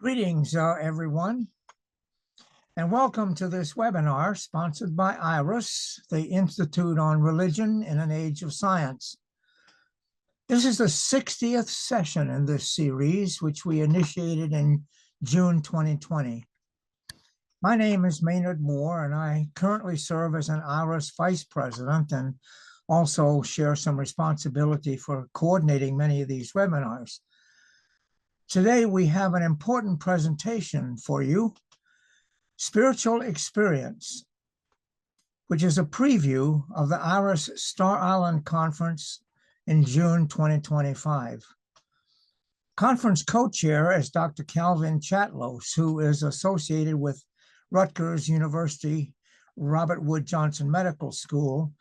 Greetings, everyone, and welcome to this webinar sponsored by IRAS, the Institute on Religion in an Age of Science. This is the 60th session in this series, which we initiated in June 2020. My name is Maynard Moore, and I currently serve as an IRAS Vice President and also share some responsibility for coordinating many of these webinars. Today, we have an important presentation for you, Spiritual Experience, which is a preview of the IRAS Star Island Conference in June 2025. Conference co-chair is Dr. Calvin Chatlos, who is associated with Rutgers University, Robert Wood Johnson Medical School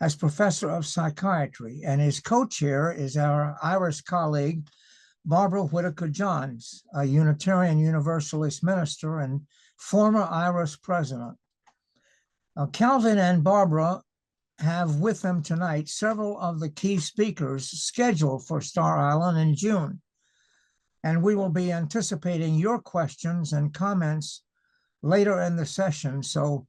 as professor of psychiatry, and his co-chair is our IRAS colleague, Barbara Whittaker-Johns, a Unitarian Universalist minister and former IRAS president. Calvin and Barbara have with them tonight several of the key speakers scheduled for Star Island in June. And we will be anticipating your questions and comments later in the session. So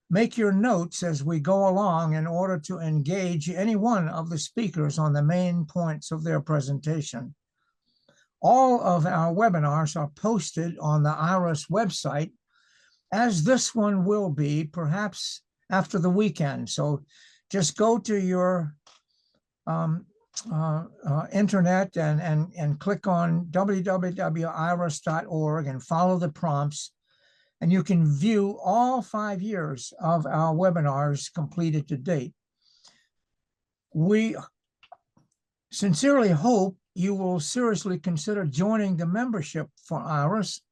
make your notes as we go along in order to engage any one of the speakers on the main points of their presentation. All of our webinars are posted on the IRAS website, as this one will be, perhaps after the weekend. So just go to your internet and click on www.iras.org and follow the prompts, and you can view all 5 years of our webinars completed to date. We sincerely hope you will seriously consider joining the membership for IRAS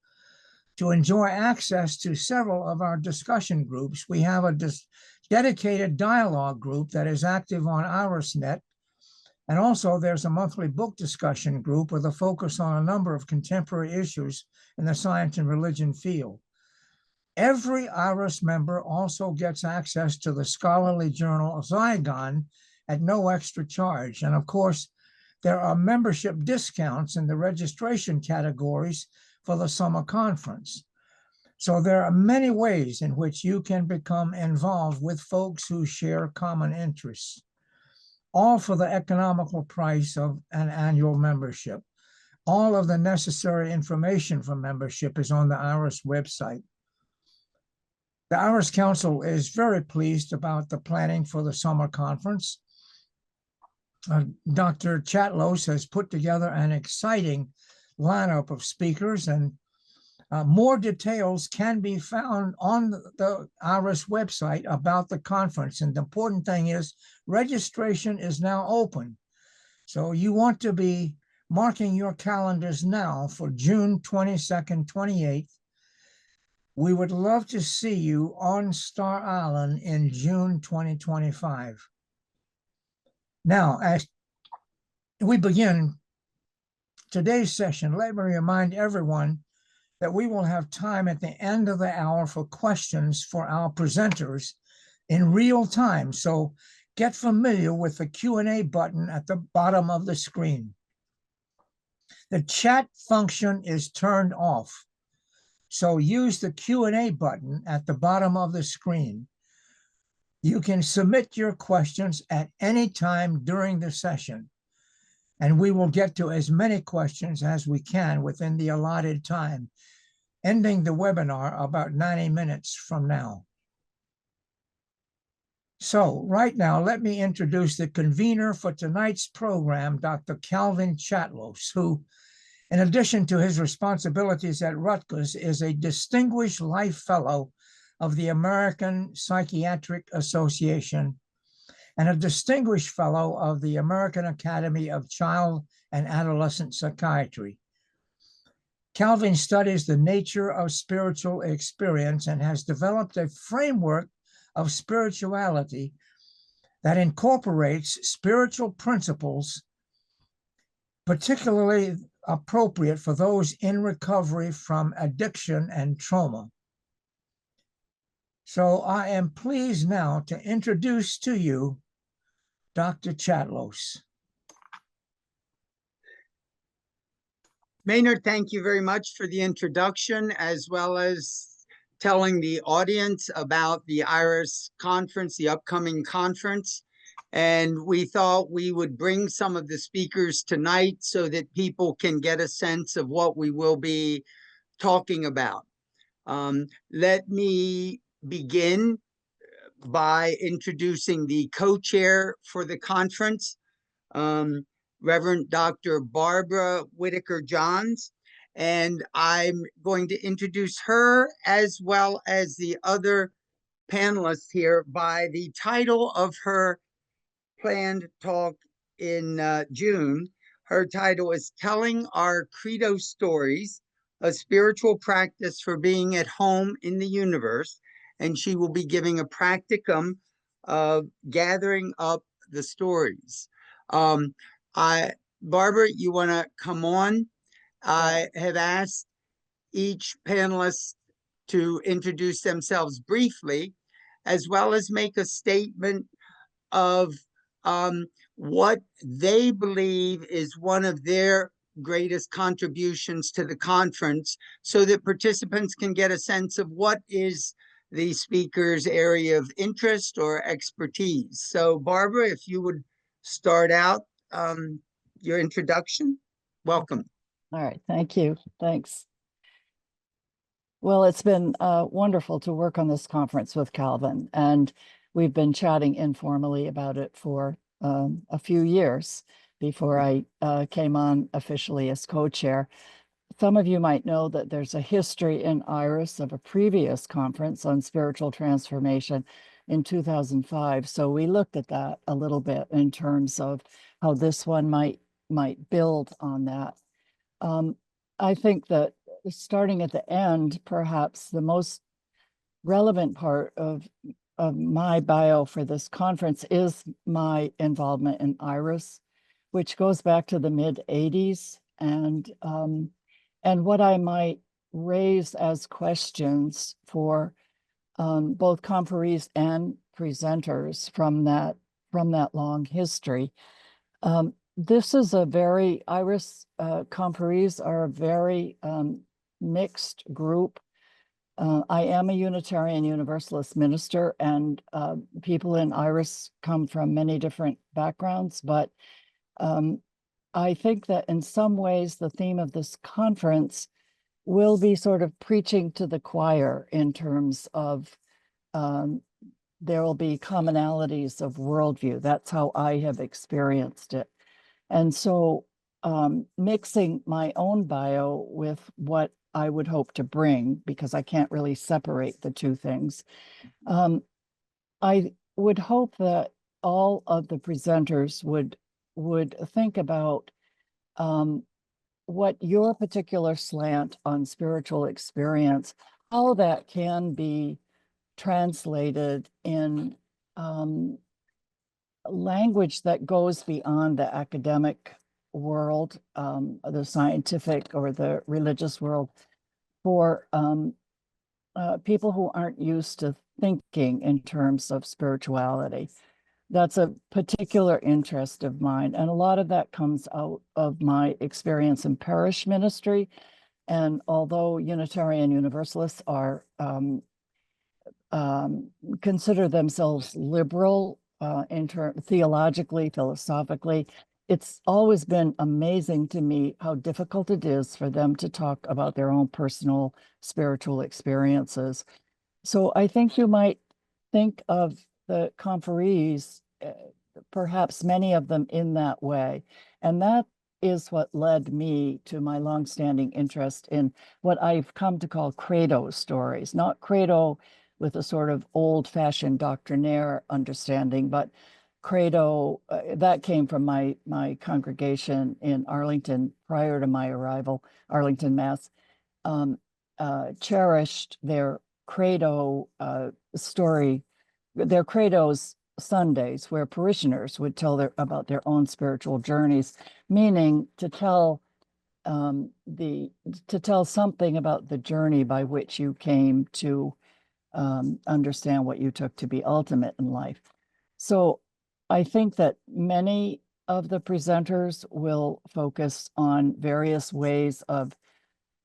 to enjoy access to several of our discussion groups. We have a dedicated dialogue group that is active on IRASnet, and also there's a monthly book discussion group with a focus on a number of contemporary issues in the science and religion field. Every IRAS member also gets access to the scholarly journal Zygon at no extra charge, and of course, there are membership discounts in the registration categories for the summer conference. So there are many ways in which you can become involved with folks who share common interests, all for the economical price of an annual membership. All of the necessary information for membership is on the IRAS website. The IRAS Council is very pleased about the planning for the summer conference. Dr. Chatlos has put together an exciting lineup of speakers, and more details can be found on the IRAS website about the conference. And the important thing is registration is now open. So you want to be marking your calendars now for June 22nd, 28th. We would love to see you on Star Island in June 2025. Now, as we begin today's session, let me remind everyone that we will have time at the end of the hour for questions for our presenters in real time. So get familiar with the Q&A button at the bottom of the screen. The chat function is turned off, so use the Q&A button at the bottom of the screen. You can submit your questions at any time during the session, and we will get to as many questions as we can within the allotted time, ending the webinar about 90 minutes from now. So right now, let me introduce the convener for tonight's program, Dr. Calvin Chatlos, who, in addition to his responsibilities at Rutgers, is a distinguished life fellow of the American Psychiatric Association and a distinguished fellow of the American Academy of Child and Adolescent Psychiatry. Calvin studies the nature of spiritual experience and has developed a framework of spirituality that incorporates spiritual principles, particularly appropriate for those in recovery from addiction and trauma. So I am pleased now to introduce to you Dr. Chatlos. Maynard, thank you very much for the introduction, as well as telling the audience about the IRAS conference, the upcoming conference. And we thought we would bring some of the speakers tonight so that people can get a sense of what we will be talking about. Let me begin by introducing the co-chair for the conference, Reverend Dr. Barbara Whittaker-Johns, and I'm going to introduce her as well as the other panelists here by the title of her planned talk in June. Her title is Telling Our Credo Stories, a Spiritual Practice for Being at Home in the Universe, and she will be giving a practicum of gathering up the stories. Barbara, you want to come on? I have asked each panelist to introduce themselves briefly, as well as make a statement of what they believe is one of their greatest contributions to the conference, so that participants can get a sense of what is the speaker's area of interest or expertise. So, Barbara, if you would start out your introduction. Welcome. All right. Thank you. Thanks. Well, it's been wonderful to work on this conference with Calvin, and we've been chatting informally about it for a few years before I came on officially as co-chair. Some of you might know that there's a history in IRAS of a previous conference on spiritual transformation in 2005. So we looked at that a little bit in terms of how this one might build on that. I think that starting at the end, perhaps the most relevant part of my bio for this conference is my involvement in IRAS, which goes back to the mid-'80s, and what I might raise as questions for both conferees and presenters from that long history. This is a very, IRAS conferees are a very mixed group. I am a Unitarian Universalist minister, and people in IRAS come from many different backgrounds, but I think that in some ways the theme of this conference will be sort of preaching to the choir in terms of there will be commonalities of worldview. That's how I have experienced it. And so mixing my own bio with what I would hope to bring, because I can't really separate the two things, I would hope that all of the presenters would think about what your particular slant on spiritual experience, how that can be translated in language that goes beyond the academic world, the scientific or the religious world, for people who aren't used to thinking in terms of spirituality. That's a particular interest of mine. And a lot of that comes out of my experience in parish ministry. And although Unitarian Universalists are consider themselves liberal theologically, philosophically, it's always been amazing to me how difficult it is for them to talk about their own personal spiritual experiences. So I think you might think of the conferees, perhaps many of them in that way. And that is what led me to my longstanding interest in what I've come to call credo stories, not credo with a sort of old-fashioned doctrinaire understanding, but credo that came from my congregation in Arlington prior to my arrival, Arlington, Mass. Cherished their credo story, their credos Sundays, where parishioners would tell about their own spiritual journeys, meaning to tell something about the journey by which you came to understand what you took to be ultimate in life. So I think that many of the presenters will focus on various ways of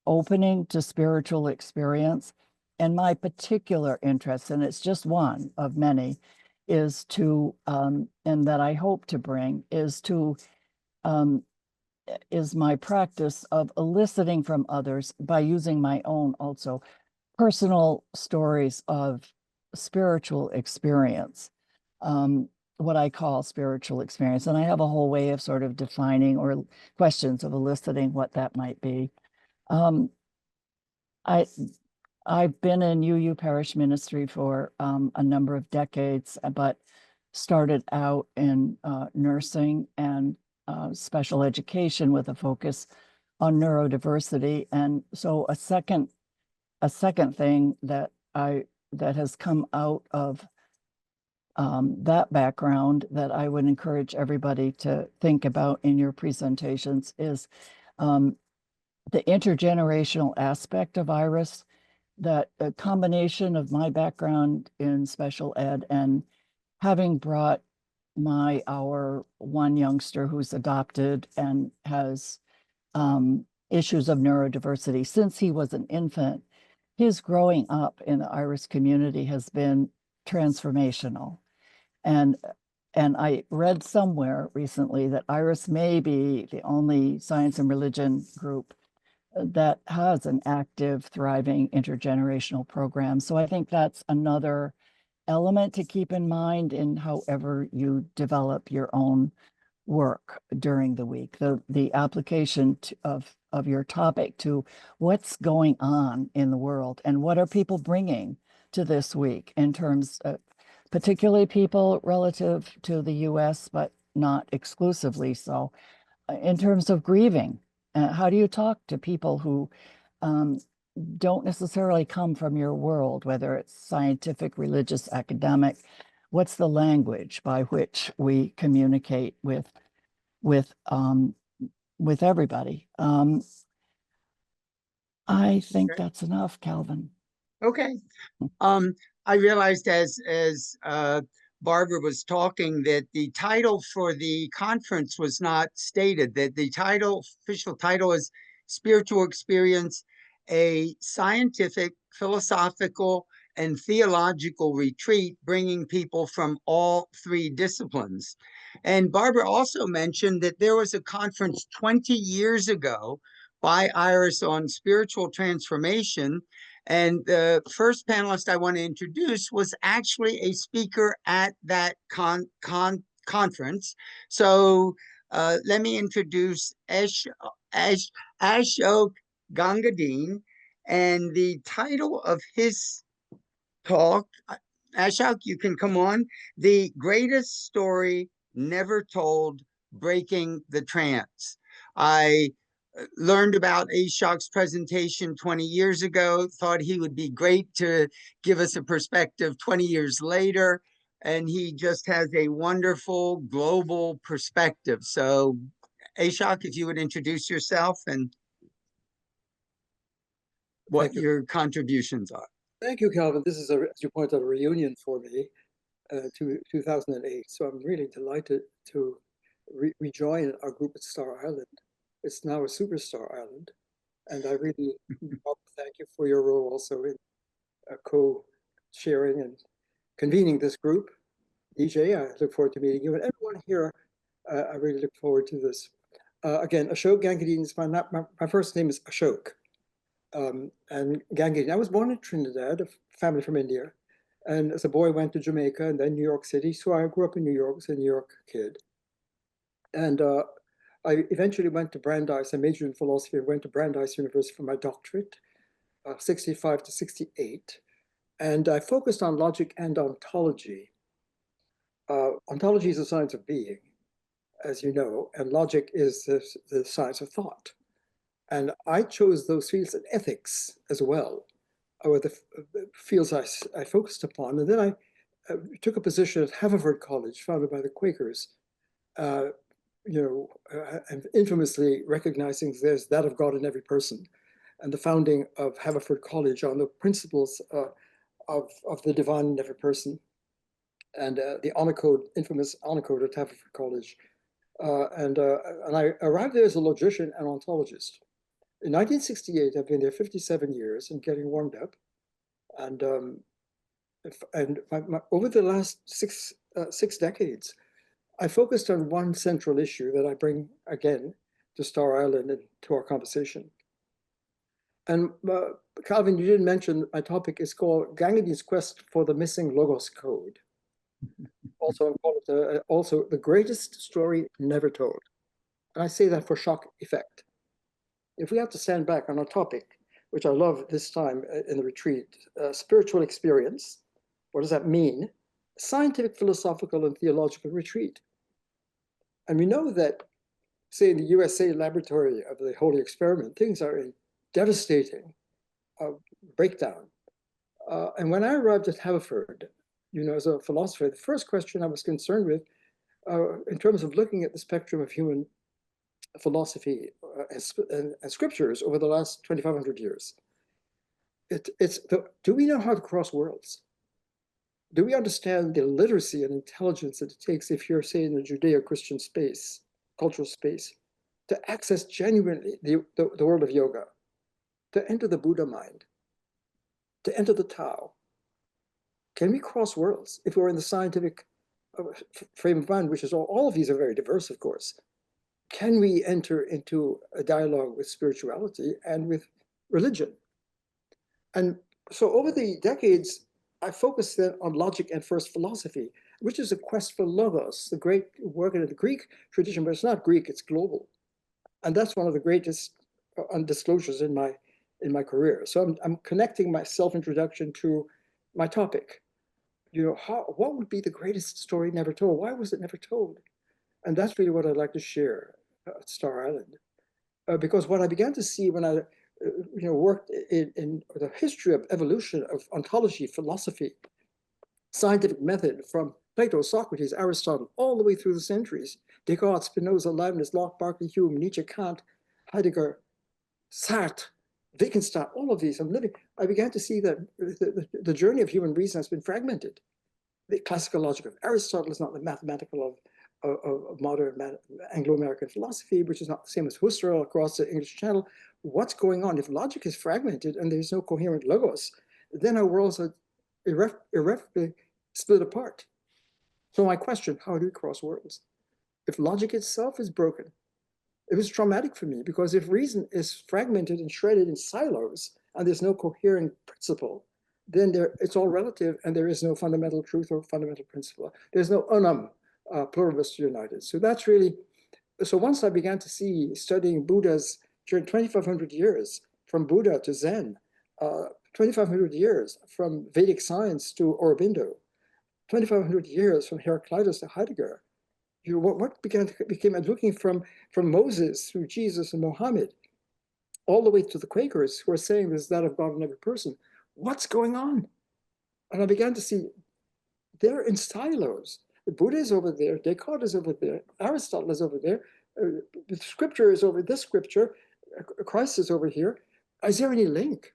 opening to spiritual experience. And my particular interest, and it's just one of many, is to, and that I hope to bring, is my practice of eliciting from others by using my own also personal stories of spiritual experience, what I call spiritual experience. And I have a whole way of sort of defining or questions of eliciting what that might be. I've been in UU parish ministry for a number of decades, but started out in nursing and special education with a focus on neurodiversity. And so a second thing that has come out of that background that I would encourage everybody to think about in your presentations is the intergenerational aspect of IRAS, that a combination of my background in special ed and having brought our one youngster who's adopted and has issues of neurodiversity since he was an infant, his growing up in the IRAS community has been transformational. And I read somewhere recently that IRAS may be the only science and religion group that has an active, thriving intergenerational program. So I think that's another element to keep in mind in however you develop your own work during the week. The application of your topic to what's going on in the world and what are people bringing to this week in terms of particularly people relative to the US, but not exclusively so, in terms of grieving. How do you talk to people who don't necessarily come from your world, whether it's scientific, religious, academic? What's the language by which we communicate with everybody? I think that's enough, Calvin. Okay. I realized as Barbara was talking that the title for the conference was not stated, that the official title is Spiritual Experience, a scientific, philosophical, and theological retreat bringing people from all three disciplines. And Barbara also mentioned that there was a conference 20 years ago by IRAS on spiritual transformation. And the first panelist I want to introduce was actually a speaker at that conference. So let me introduce Ashok Gangadine. And the title of his talk, Ashok, you can come on, The Greatest Story Never Told, Breaking the Trance. I learned about Ashok's presentation 20 years ago, thought he would be great to give us a perspective 20 years later, and he just has a wonderful global perspective. So Ashok, if you would introduce yourself and what your contributions are. Thank you, Calvin. This is, as you pointed out, a reunion for me to 2008. So I'm really delighted to rejoin our group at Star Island. It's now a superstar island. And I really want to thank you for your role also in co-sharing and convening this group. DJ, I look forward to meeting you. And everyone here, I really look forward to this. Again, Ashok Gangadine is my first name is Ashok. And Gangadine. I was born in Trinidad, a family from India. And as a boy, went to Jamaica and then New York City. So I grew up in New York, as a New York kid. And I eventually went to Brandeis. I majored in philosophy and went to Brandeis University for my doctorate, 65 to 68. And I focused on logic and ontology. Ontology is the science of being, as you know, and logic is the science of thought. And I chose those fields in ethics as well, were the fields I focused upon. And then I took a position at Haverford College, founded by the Quakers, and infamously recognizing there's that of God in every person, and the founding of Haverford College on the principles of the divine in every person. And the honor code, infamous honor code at Haverford College, And I arrived there as a logician and ontologist. In 1968, I've been there 57 years and getting warmed up. And over the last six decades, I focused on one central issue that I bring again to Star Island and to our conversation. And Calvin, you didn't mention my topic is called Gangadin's Quest for the Missing Logos Code. Also, also the greatest story never told. And I say that for shock effect. If we have to stand back on our topic, which I love this time in the retreat, spiritual experience, what does that mean? Scientific, philosophical, and theological retreat. And we know that, say, in the USA laboratory of the Holy Experiment, things are in devastating breakdown. And when I arrived at Haverford, you know, as a philosopher, the first question I was concerned with, in terms of looking at the spectrum of human philosophy and scriptures over the last 2,500 years, do we know how to cross worlds? Do we understand the literacy and intelligence that it takes if you're, say, in the Judeo-Christian space, cultural space, to access genuinely the world of yoga, to enter the Buddha mind, to enter the Tao? Can we cross worlds if we're in the scientific frame of mind, which is all of these are very diverse, of course? Can we enter into a dialogue with spirituality and with religion? And so over the decades, I focused then on logic and first philosophy, which is a quest for logos, the great work in the Greek tradition, but it's not Greek, it's global. And that's one of the greatest undisclosures in my career. So I'm connecting my self-introduction to my topic. You know, what would be the greatest story never told? Why was it never told? And that's really what I'd like to share at Star Island. Because what I began to see when I worked in the history of evolution of ontology, philosophy, scientific method from Plato, Socrates, Aristotle, all the way through the centuries, Descartes, Spinoza, Leibniz, Locke, Berkeley, Hume, Nietzsche, Kant, Heidegger, Sartre, Wittgenstein, all of these, I began to see that the journey of human reason has been fragmented. The classical logic of Aristotle is not the mathematical of modern Anglo-American philosophy, which is not the same as Husserl across the English Channel. What's going on? If logic is fragmented and there's no coherent logos, then our worlds are irreparably split apart. So my question, how do we cross worlds? If logic itself is broken, it was traumatic for me, because if reason is fragmented and shredded in silos and there's no coherent principle, then it's all relative and there is no fundamental truth or fundamental principle. There's no unum, pluribus united. So that's really, so once I began to see, studying Buddha's, during 2,500 years, from Buddha to Zen, 2,500 years from Vedic science to Aurobindo, 2,500 years from Heraclitus to Heidegger, what became looking from Moses through Jesus and Mohammed, all the way to the Quakers who are saying there's that of God in every person. What's going on? And I began to see they're in silos. The Buddha is over there, Descartes is over there, Aristotle is over there, the scripture is over this scripture, Christ is over here. Is there any link?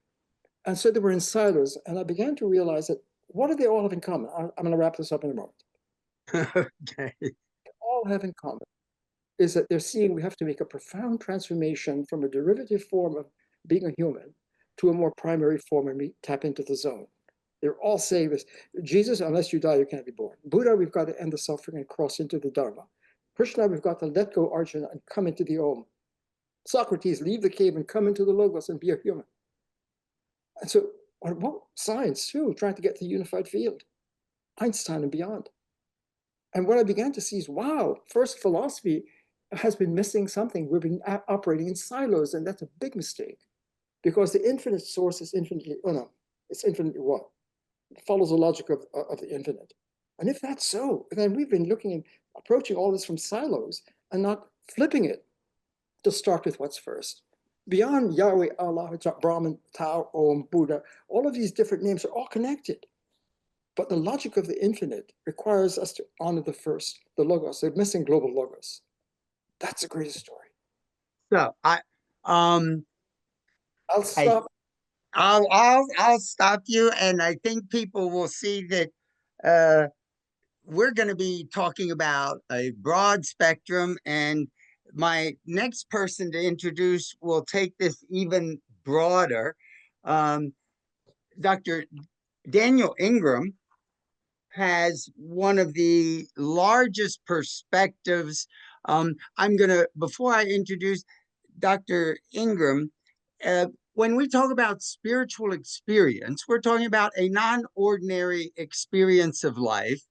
And so they were in silos, and I began to realize that what do they all have in common? I'm going to wrap this up in a moment. Okay. All have in common is that they're seeing we have to make a profound transformation from a derivative form of being a human to a more primary form, and we tap into the zone. They're all saying this. Jesus, unless you die, you can't be born. Buddha, we've got to end the suffering and cross into the Dharma. Krishna, we've got to let go Arjuna and come into the Om. Socrates, leave the cave and come into the Logos and be a human. And so, science too, trying to get to the unified field, Einstein and beyond. And what I began to see is, wow, first philosophy has been missing something. We've been operating in silos, and that's a big mistake, because the infinite source is infinitely unum. It's infinitely one. It follows the logic of the infinite. And if that's so, then we've been looking and approaching all this from silos and not flipping it to start with what's first. Beyond Yahweh, Allah, Brahman, Tao, Om, Buddha, all of these different names are all connected. But the logic of the infinite requires us to honor the first, the Logos, the missing global Logos. That's the greatest story. So I'll stop. I'll stop you, and I think people will see that we're going to be talking about a broad spectrum, and my next person to introduce will take this even broader. Dr. Daniel Ingram has one of the largest perspectives. Before I introduce Dr. Ingram, when we talk about spiritual experience, we're talking about a non-ordinary experience of life.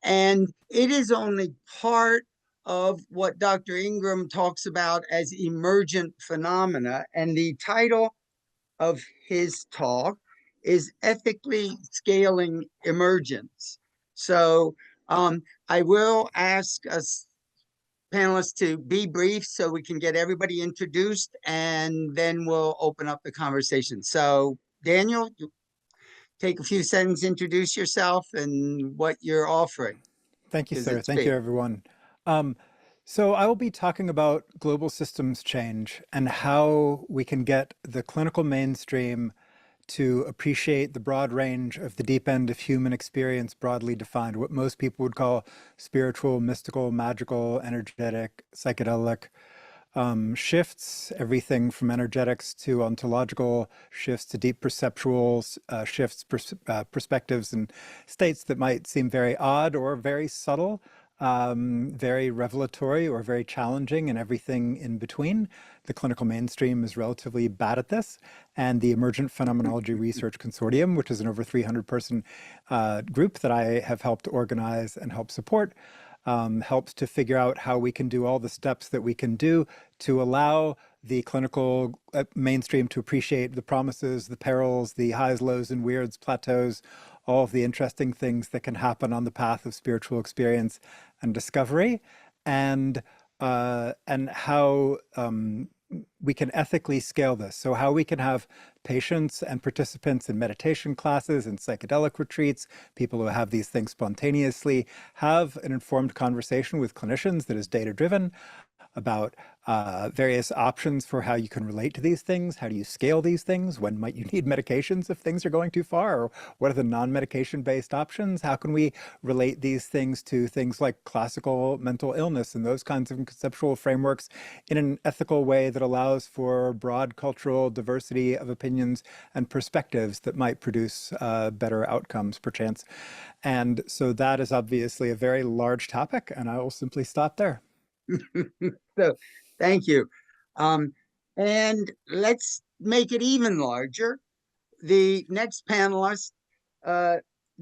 And it is only part of what Dr. Ingram talks about as emergent phenomena. And the title of his talk is Ethically Scaling Emergence. So I will ask us panelists to be brief so we can get everybody introduced, and then we'll open up the conversation. So Daniel, take a few seconds, introduce yourself and what you're offering. Thank you, 'Cause sir. it's Thank you, big. everyone. So I will be talking about global systems change and how we can get the clinical mainstream to appreciate the broad range of the deep end of human experience, broadly defined, what most people would call spiritual, mystical, magical, energetic, psychedelic shifts, everything from energetics to ontological shifts to deep perceptual shifts, perspectives and states that might seem very odd or very subtle, very revelatory or very challenging, and everything in between. The clinical mainstream is relatively bad at this, and the Emergent Phenomenology Research Consortium, which is an over 300-person group that I have helped organize and help support, helps to figure out how we can do all the steps that we can do to allow the clinical mainstream to appreciate the promises, the perils, the highs, lows, and weirds, plateaus, all of the interesting things that can happen on the path of spiritual experience and discovery, and how we can ethically scale this. So how we can have patients and participants in meditation classes and psychedelic retreats, people who have these things spontaneously, have an informed conversation with clinicians that is data-driven about various options for how you can relate to these things. How do you scale these things? When might you need medications if things are going too far? Or what are the non-medication based options? How can we relate these things to things like classical mental illness and those kinds of conceptual frameworks in an ethical way that allows for broad cultural diversity of opinions and perspectives that might produce better outcomes, perchance? And so that is obviously a very large topic, and I will simply stop there. So, thank you. And let's make it even larger. The next panelist,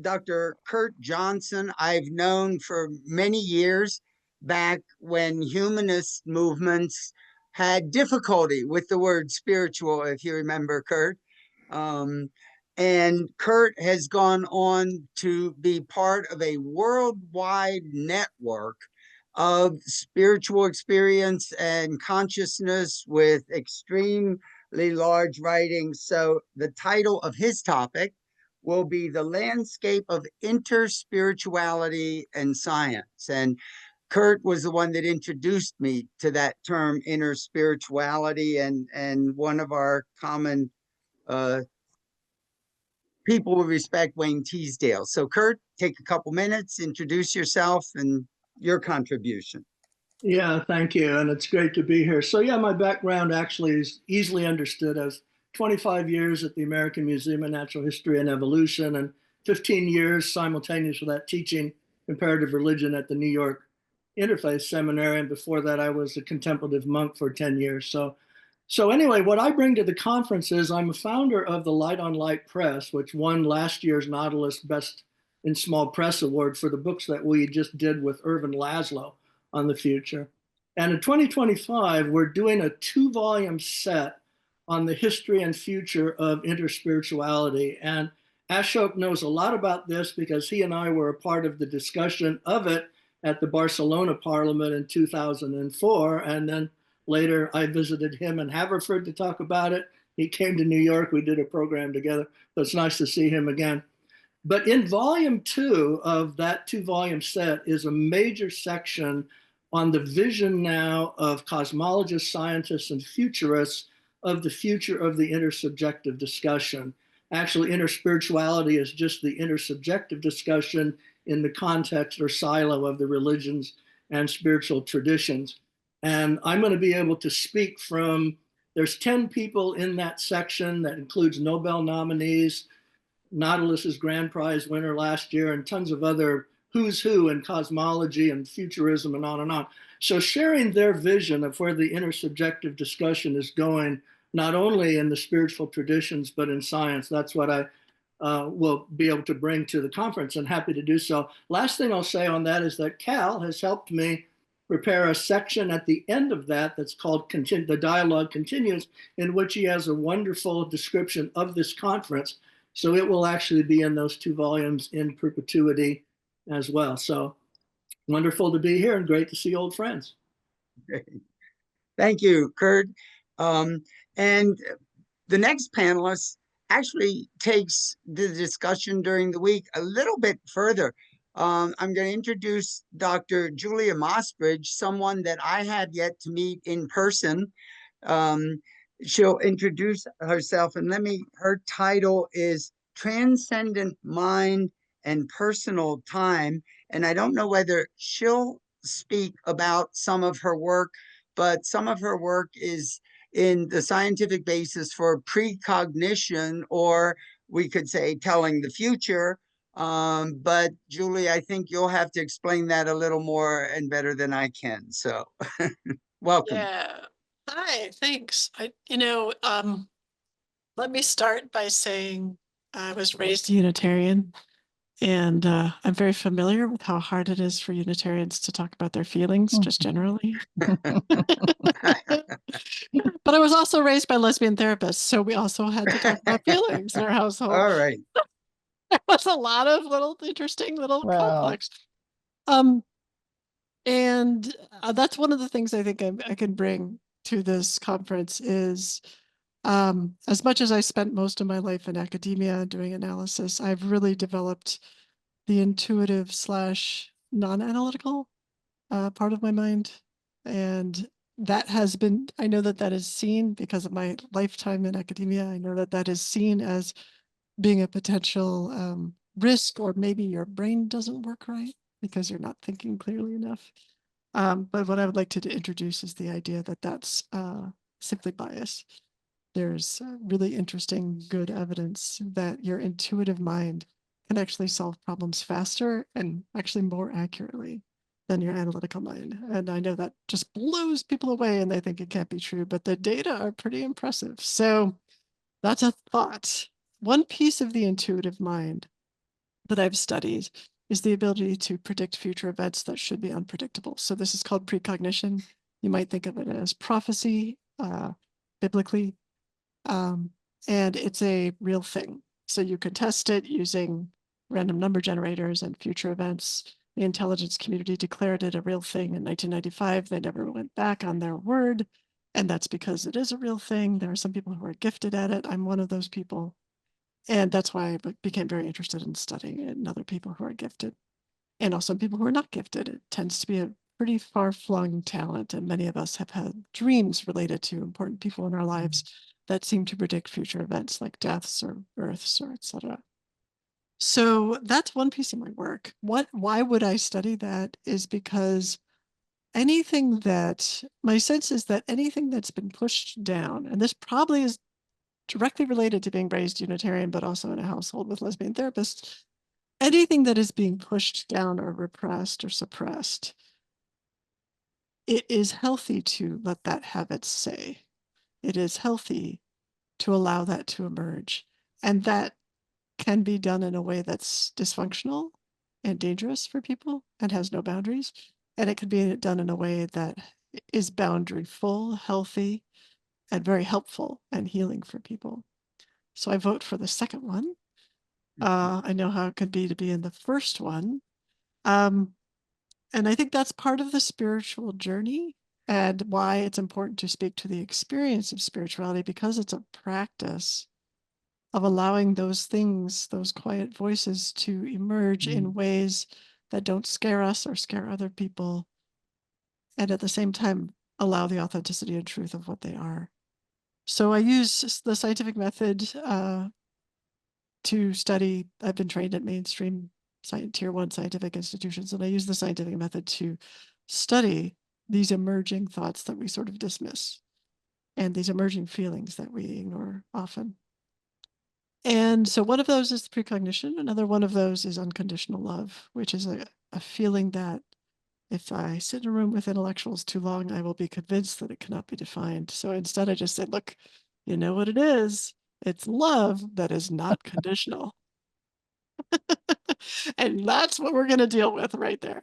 Dr. Kurt Johnson, I've known for many years, back when humanist movements had difficulty with the word spiritual, if you remember, Kurt. And Kurt has gone on to be part of a worldwide network of spiritual experience and consciousness with extremely large writings. So the title of his topic will be The Landscape of Interspirituality and Science. And Kurt was the one that introduced me to that term, interspirituality, and one of our common people we respect, Wayne Teasdale. So Kurt, take a couple minutes, introduce yourself and your contribution. Yeah, thank you. And it's great to be here. So yeah, my background actually is easily understood as 25 years at the American Museum of Natural History and Evolution, and 15 years simultaneous with that teaching comparative religion at the New York Interfaith Seminary. And before that, I was a contemplative monk for 10 years. So anyway, what I bring to the conference is I'm a founder of the Light on Light Press, which won last year's Nautilus Best in Small Press Award for the books that we just did with Irvin Laszlo on the future. And in 2025, we're doing a 2-volume set on the history and future of interspirituality. And Ashok knows a lot about this because he and I were a part of the discussion of it at the Barcelona Parliament in 2004. And then later I visited him in Haverford to talk about it. He came to New York, we did a program together. So it's nice to see him again. But in volume 2 of that 2-volume set is a major section on the vision now of cosmologists, scientists, and futurists of the future of the intersubjective discussion. actually interspirituality is just the intersubjective discussion in the context or silo of the religions and spiritual traditions. And I'm going to be able to speak from, there's 10 people in that section that includes Nobel nominees, Nautilus's grand prize winner last year, and tons of other who's who in cosmology and futurism and on and on. So sharing their vision of where the intersubjective discussion is going, not only in the spiritual traditions, but in science, that's what I will be able to bring to the conference, and happy to do so. Last thing I'll say on that is that Cal has helped me prepare a section at the end of that that's called The Dialogue Continues, in which he has a wonderful description of this conference. So it will actually be in those 2 volumes in perpetuity as well. So wonderful to be here and great to see old friends. Thank you, Kurt. And the next panelist actually takes the discussion during the week a little bit further. I'm going to introduce Dr. Julia Mossbridge, someone that I have yet to meet in person. She'll introduce herself, and her title is Transcendent Mind and Personal Time. And I don't know whether she'll speak about some of her work, but some of her work is in the scientific basis for precognition, or we could say telling the future. But Julie, I think you'll have to explain that a little more and better than I can. So welcome. Yeah. Hi, thanks. Let me start by saying I was raised a Unitarian, and I'm very familiar with how hard it is for Unitarians to talk about their feelings, just generally. But I was also raised by lesbian therapists, so we also had to talk about feelings in our household. All right. There was a lot of interesting conflicts. And that's one of the things I think I can bring to this conference is, as much as I spent most of my life in academia doing analysis, I've really developed the intuitive / non-analytical part of my mind. And that has been, I know that is seen because of my lifetime in academia. I know that is seen as being a potential risk, or maybe your brain doesn't work right because you're not thinking clearly enough. But what I would like to introduce is the idea that that's simply bias. There's really interesting, good evidence that your intuitive mind can actually solve problems faster and actually more accurately than your analytical mind. And I know that just blows people away and they think it can't be true, but the data are pretty impressive. So that's a thought. One piece of the intuitive mind that I've studied is the ability to predict future events that should be unpredictable. So this is called precognition. You might think of it as prophecy, biblically, and it's a real thing. So you can test it using random number generators and future events. The intelligence community declared it a real thing in 1995. They never went back on their word, and that's because it is a real thing. There are some people who are gifted at it. I'm one of those people. And that's why I became very interested in studying it and other people who are gifted. And also people who are not gifted. It tends to be a pretty far-flung talent, and many of us have had dreams related to important people in our lives that seem to predict future events like deaths or births or etc. So that's one piece of my work. Why would I study that is because my sense is that anything that's been pushed down, and this probably is directly related to being raised Unitarian, but also in a household with lesbian therapists, anything that is being pushed down or repressed or suppressed, it is healthy to let that have its say. It is healthy to allow that to emerge. And that can be done in a way that's dysfunctional and dangerous for people and has no boundaries. And it can be done in a way that is boundary-full, healthy, and very helpful and healing for people. So I vote for the second one. I know how it could be to be in the first one. And I think that's part of the spiritual journey and why it's important to speak to the experience of spirituality, because it's a practice of allowing those things, those quiet voices, to emerge in ways that don't scare us or scare other people, and at the same time allow the authenticity and truth of what they are. So I use the scientific method to study. I've been trained at mainstream tier 1 scientific institutions, and I use the scientific method to study these emerging thoughts that we sort of dismiss and these emerging feelings that we ignore often. And so one of those is precognition. Another one of those is unconditional love, which is a feeling that if I sit in a room with intellectuals too long, I will be convinced that it cannot be defined. So instead I just say, look, you know what it is? It's love that is not conditional. And that's what we're going to deal with right there.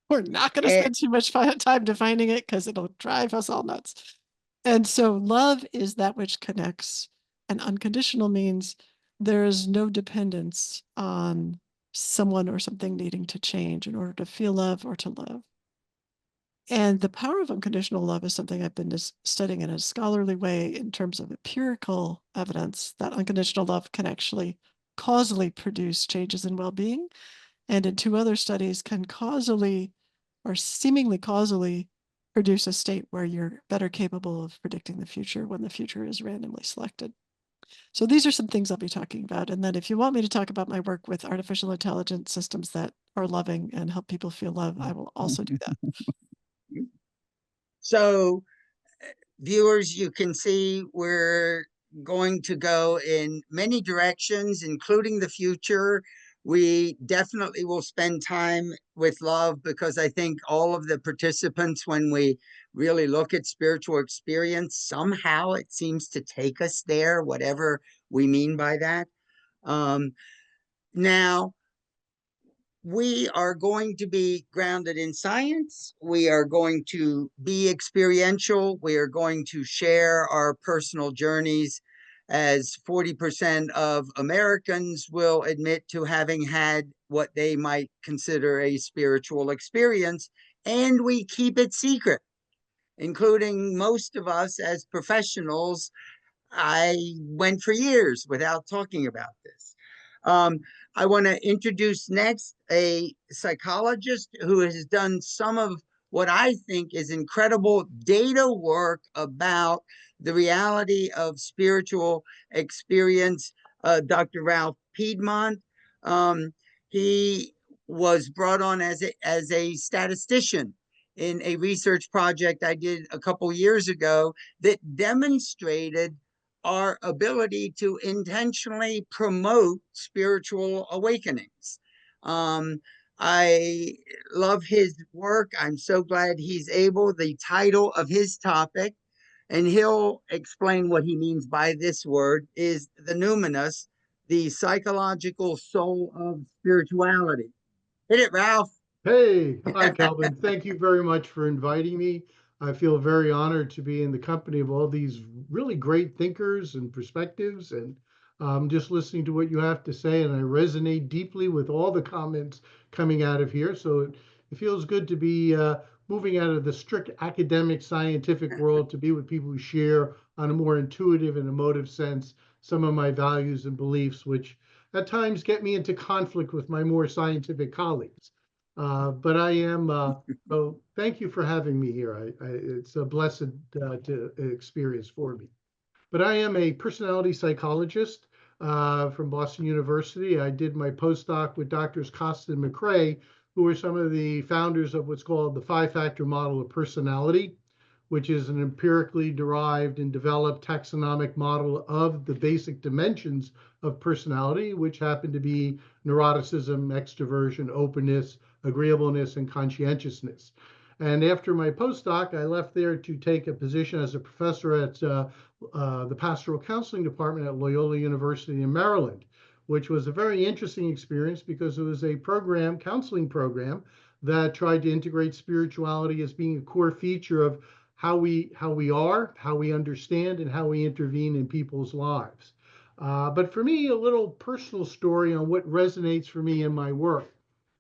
We're not going to spend too much time defining it because it'll drive us all nuts. And so love is that which connects, and unconditional means there is no dependence on someone or something needing to change in order to feel love or to love. And the power of unconditional love is something I've been studying in a scholarly way in terms of empirical evidence that unconditional love can actually causally produce changes in well-being. And in 2 other studies can causally or seemingly causally produce a state where you're better capable of predicting the future when the future is randomly selected. So these are some things I'll be talking about. And then if you want me to talk about my work with artificial intelligence systems that are loving and help people feel love, I will also do that. So viewers, you can see we're going to go in many directions, including the future. We definitely will spend time with love because I think all of the participants, when we really look at spiritual experience, somehow it seems to take us there, whatever we mean by that. Now, we are going to be grounded in science. We are going to be experiential. We are going to share our personal journeys, as 40% of Americans will admit to having had what they might consider a spiritual experience, and we keep it secret, including most of us as professionals. I went for years without talking about this. I want to introduce next a psychologist who has done some of what I think is incredible data work about the reality of spiritual experience, Dr. Ralph Piedmont. He was brought on as a statistician in a research project I did a couple years ago that demonstrated our ability to intentionally promote spiritual awakenings. I love his work. I'm so glad he's able. The title of his topic, and he'll explain what he means by this word, is the numinous, the psychological soul of spirituality. Hit it, Ralph. Hey, hi, Calvin. Thank you very much for inviting me. I feel very honored to be in the company of all these really great thinkers and perspectives, and just listening to what you have to say, and I resonate deeply with all the comments coming out of here. So it feels good to be moving out of the strict academic scientific world to be with people who share on a more intuitive and emotive sense some of my values and beliefs, which at times get me into conflict with my more scientific colleagues. But I am, so thank you for having me here. It's a blessed experience for me. But I am a personality psychologist from Boston University. I did my postdoc with Drs. Costa and McCrae, who are some of the founders of what's called the 5-factor model of personality, which is an empirically derived and developed taxonomic model of the basic dimensions of personality, which happen to be neuroticism, extroversion, openness, agreeableness, and conscientiousness. And after my postdoc, I left there to take a position as a professor at the Pastoral Counseling Department at Loyola University in Maryland, which was a very interesting experience because it was a program, counseling program, that tried to integrate spirituality as being a core feature of how we are, how we understand, and how we intervene in people's lives. But for me, a little personal story on what resonates for me in my work.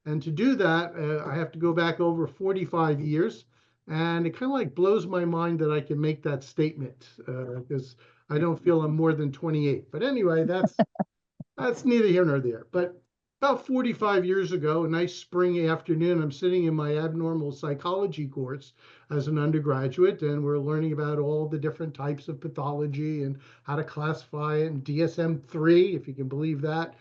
And to do that, I have to go back over 45 years. And it kind of like blows my mind that I can make that statement because I don't feel I'm more than 28. But anyway, that's neither here nor there. But about 45 years ago, a nice spring afternoon, I'm sitting in my abnormal psychology course as an undergraduate, and we're learning about all the different types of pathology and how to classify it, and DSM-3, if you can believe that.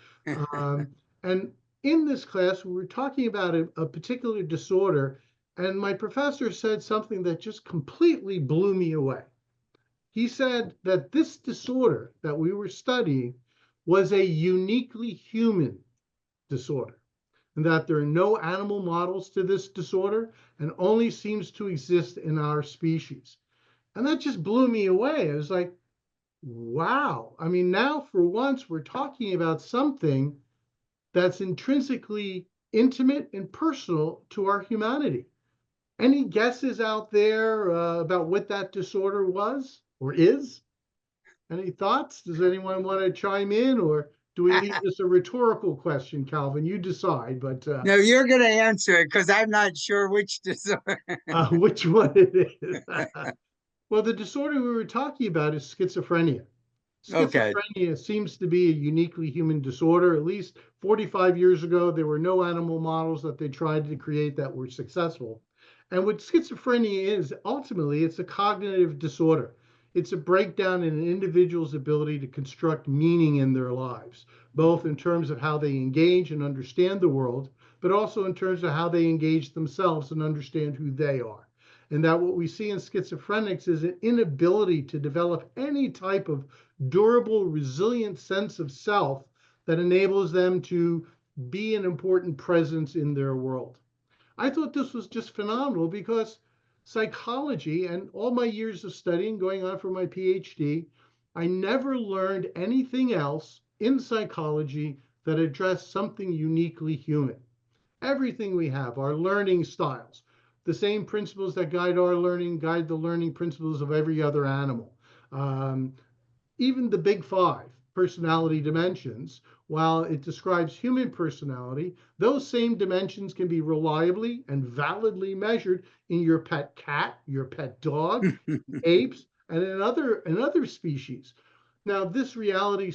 And in this class, we were talking about a particular disorder, and my professor said something that just completely blew me away. He said that this disorder that we were studying was a uniquely human disorder, and that there are no animal models to this disorder and only seems to exist in our species. And that just blew me away. I was like, wow. I mean, now for once, we're talking about something that's intrinsically intimate and personal to our humanity. Any guesses out there about what that disorder was or is? Any thoughts? Does anyone want to chime in, or do we leave this a rhetorical question, Calvin? You decide, but No, you're going to answer it because I'm not sure which disorder. which one it is. Well, the disorder we were talking about is schizophrenia. Okay. Schizophrenia seems to be a uniquely human disorder. At least 45 years ago, there were no animal models that they tried to create that were successful. And what schizophrenia is, ultimately, it's a cognitive disorder. It's a breakdown in an individual's ability to construct meaning in their lives, both in terms of how they engage and understand the world, but also in terms of how they engage themselves and understand who they are. And that what we see in schizophrenics is an inability to develop any type of durable, resilient sense of self that enables them to be an important presence in their world. I thought this was just phenomenal because psychology and all my years of studying, going on for my PhD, I never learned anything else in psychology that addressed something uniquely human. Everything we have, our learning styles, the same principles that guide our learning, guide the learning principles of every other animal. Even the big five personality dimensions, while it describes human personality, those same dimensions can be reliably and validly measured in your pet cat, your pet dog, apes, and in other species. Now, this reality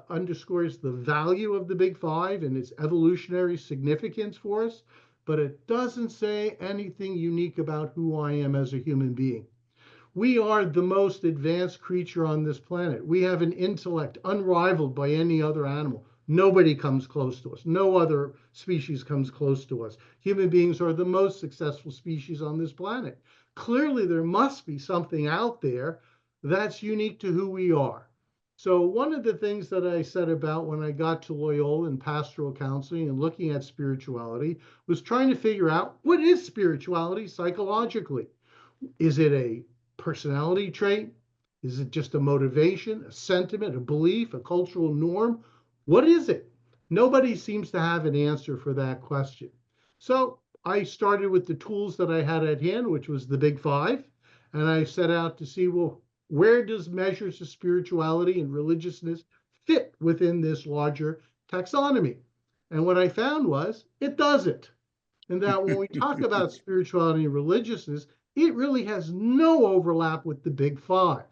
underscores the value of the big five and its evolutionary significance for us, but it doesn't say anything unique about who I am as a human being. We are the most advanced creature on this planet. We have an intellect unrivaled by any other animal. Nobody comes close to us. No other species comes close to us. Human beings are the most successful species on this planet. Clearly, there must be something out there that's unique to who we are. So one of the things that I said about when I got to Loyola and pastoral counseling and looking at spirituality was trying to figure out, what is spirituality psychologically? Is it a personality trait? Is it just a motivation, a sentiment, a belief, a cultural norm? What is it? Nobody seems to have an answer for that question. So I started with the tools that I had at hand, which was the big five, and I set out to see, well, where does measures of spirituality and religiousness fit within this larger taxonomy? And what I found was it doesn't. And that when we talk about spirituality and religiousness, it really has no overlap with the big five.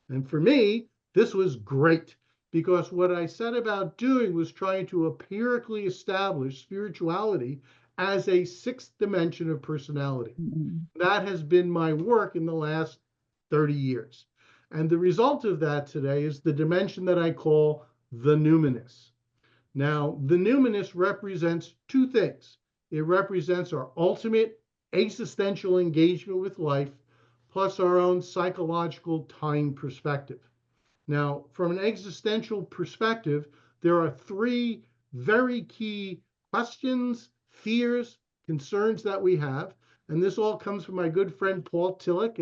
And for me, this was great, because what I set about doing was trying to empirically establish spirituality as a sixth dimension of personality. Mm-hmm. That has been my work in the last 30 years. And the result of that today is the dimension that I call the numinous. Now, the numinous represents two things. It represents our ultimate existential engagement with life, plus our own psychological time perspective. Now, from an existential perspective, there are three very key questions, fears, concerns that we have. And this all comes from my good friend Paul Tillich,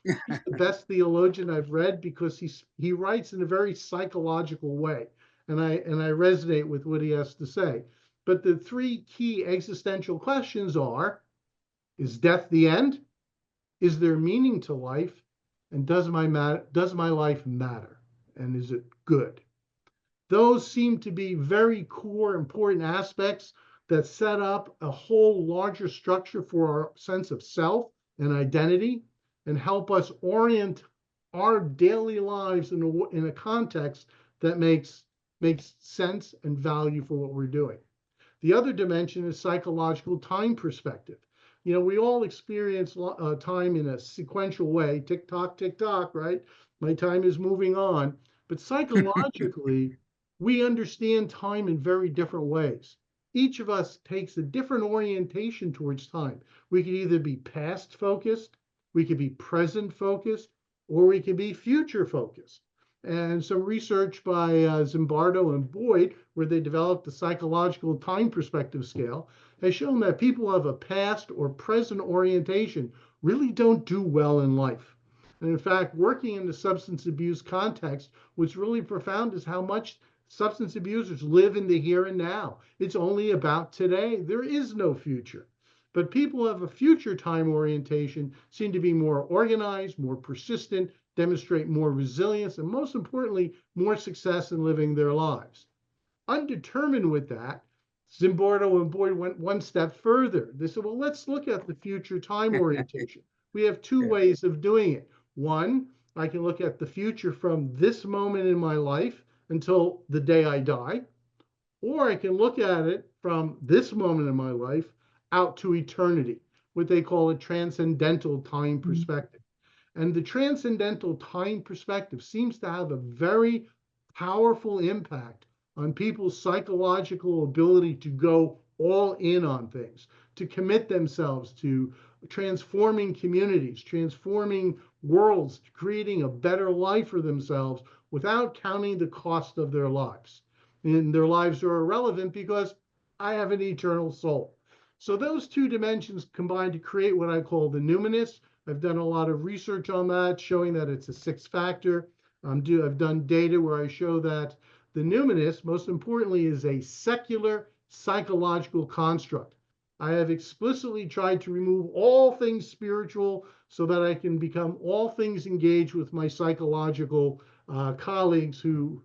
he's the best theologian I've read, because he writes in a very psychological way. And I resonate with what he has to say. But the three key existential questions are, is death the end? Is there meaning to life? And does my life matter? And is it good? Those seem to be very core, important aspects that set up a whole larger structure for our sense of self and identity, and help us orient our daily lives in a context that makes makes sense and value for what we're doing. The other dimension is psychological time perspective. You know, we all experience time in a sequential way, tick tock, right? My time is moving on. But psychologically, we understand time in very different ways. Each of us takes a different orientation towards time. We could either be past focused, we could be present focused, or we could be future focused. And some research by Zimbardo and Boyd, where they developed the psychological time perspective scale, has shown that people who have a past or present orientation really don't do well in life. And in fact, working in the substance abuse context, what's really profound is how much substance abusers live in the here and now. It's only about today. There is no future. But people who have a future time orientation seem to be more organized, more persistent, demonstrate more resilience, and most importantly, more success in living their lives. Undetermined with that, Zimbardo and Boyd went one step further. They said, well, let's look at the future time orientation. We have two ways of doing it. One, I can look at the future from this moment in my life until the day I die, or I can look at it from this moment in my life out to eternity, what they call a transcendental time perspective. And the transcendental time perspective seems to have a very powerful impact on people's psychological ability to go all in on things, to commit themselves to transforming communities, transforming worlds, creating a better life for themselves without counting the cost of their lives. And their lives are irrelevant because I have an eternal soul. So those two dimensions combine to create what I call the numinous. I've done a lot of research on that, showing that it's a 6 factor. I've done data where I show that the numinous, most importantly, is a secular psychological construct. I have explicitly tried to remove all things spiritual so that I can become all things engaged with my psychological colleagues who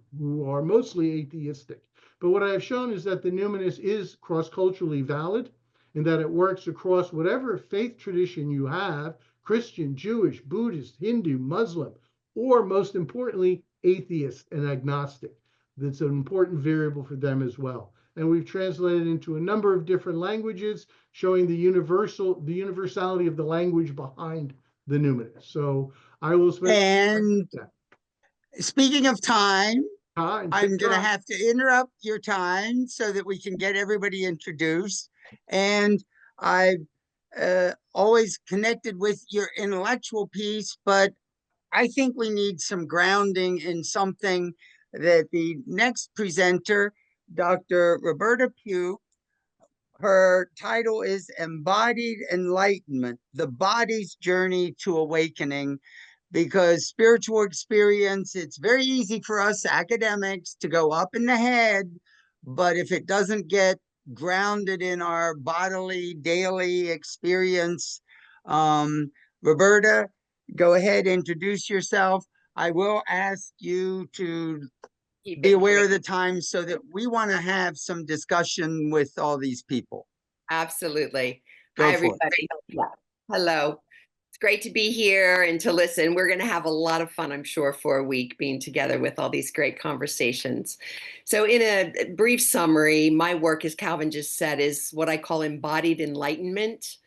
are mostly atheistic. But what I have shown is that the numinous is cross-culturally valid, and that it works across whatever faith tradition you have, Christian, Jewish, Buddhist, Hindu, Muslim, or most importantly, atheist and agnostic. That's an important variable for them as well. And we've translated into a number of different languages, showing the universality of the language behind the numinous. So I will spend. And speaking of time, I'm going to have to interrupt your time so that we can get everybody introduced. And I've always connected with your intellectual piece, but I think we need some grounding in something that the next presenter, Dr. Roberta Pugh, her title is Embodied Enlightenment, the Body's Journey to Awakening. Because spiritual experience, it's very easy for us academics to go up in the head, but if it doesn't get grounded in our bodily daily experience, Roberta, go ahead, introduce yourself. I will ask you to be aware of the time so that we want to have some discussion with all these people. Absolutely. Hi, everybody. Yeah. Hello. It's great to be here and to listen. We're going to have a lot of fun, I'm sure, for a week being together with all these great conversations. So in a brief summary, my work, as Calvin just said, is what I call embodied enlightenment.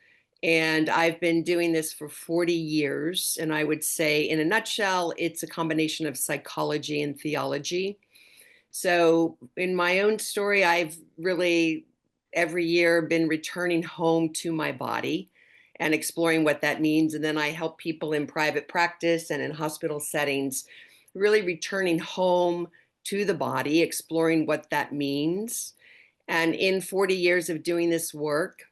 And I've been doing this for 40 years. And I would say, in a nutshell, it's a combination of psychology and theology. So in my own story, I've really every year been returning home to my body and exploring what that means. And then I help people in private practice and in hospital settings, really returning home to the body, exploring what that means. And in 40 years of doing this work,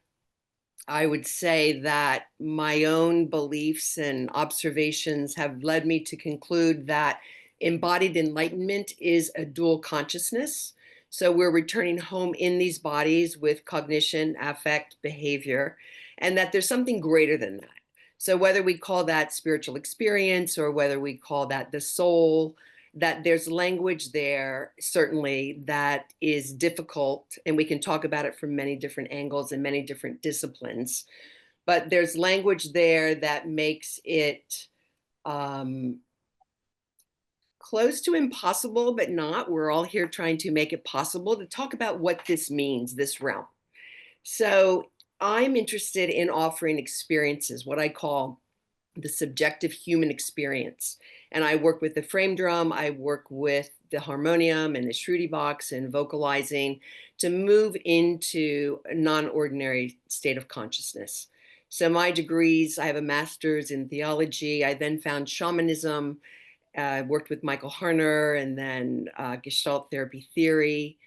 I would say that my own beliefs and observations have led me to conclude that embodied enlightenment is a dual consciousness. So we're returning home in these bodies with cognition, affect, behavior, and that there's something greater than that. So whether we call that spiritual experience or whether we call that the soul, that there's language there, certainly, that is difficult, and we can talk about it from many different angles and many different disciplines. But there's language there that makes it close to impossible, but not. We're all here trying to make it possible to talk about what this means, this realm. So I'm interested in offering experiences, what I call the subjective human experience. And I work with the frame drum, I work with the harmonium and the Shruti box and vocalizing to move into a non-ordinary state of consciousness. So my degrees, I have a master's in theology. I then found shamanism. I worked with Michael Harner, and then Gestalt therapy theory.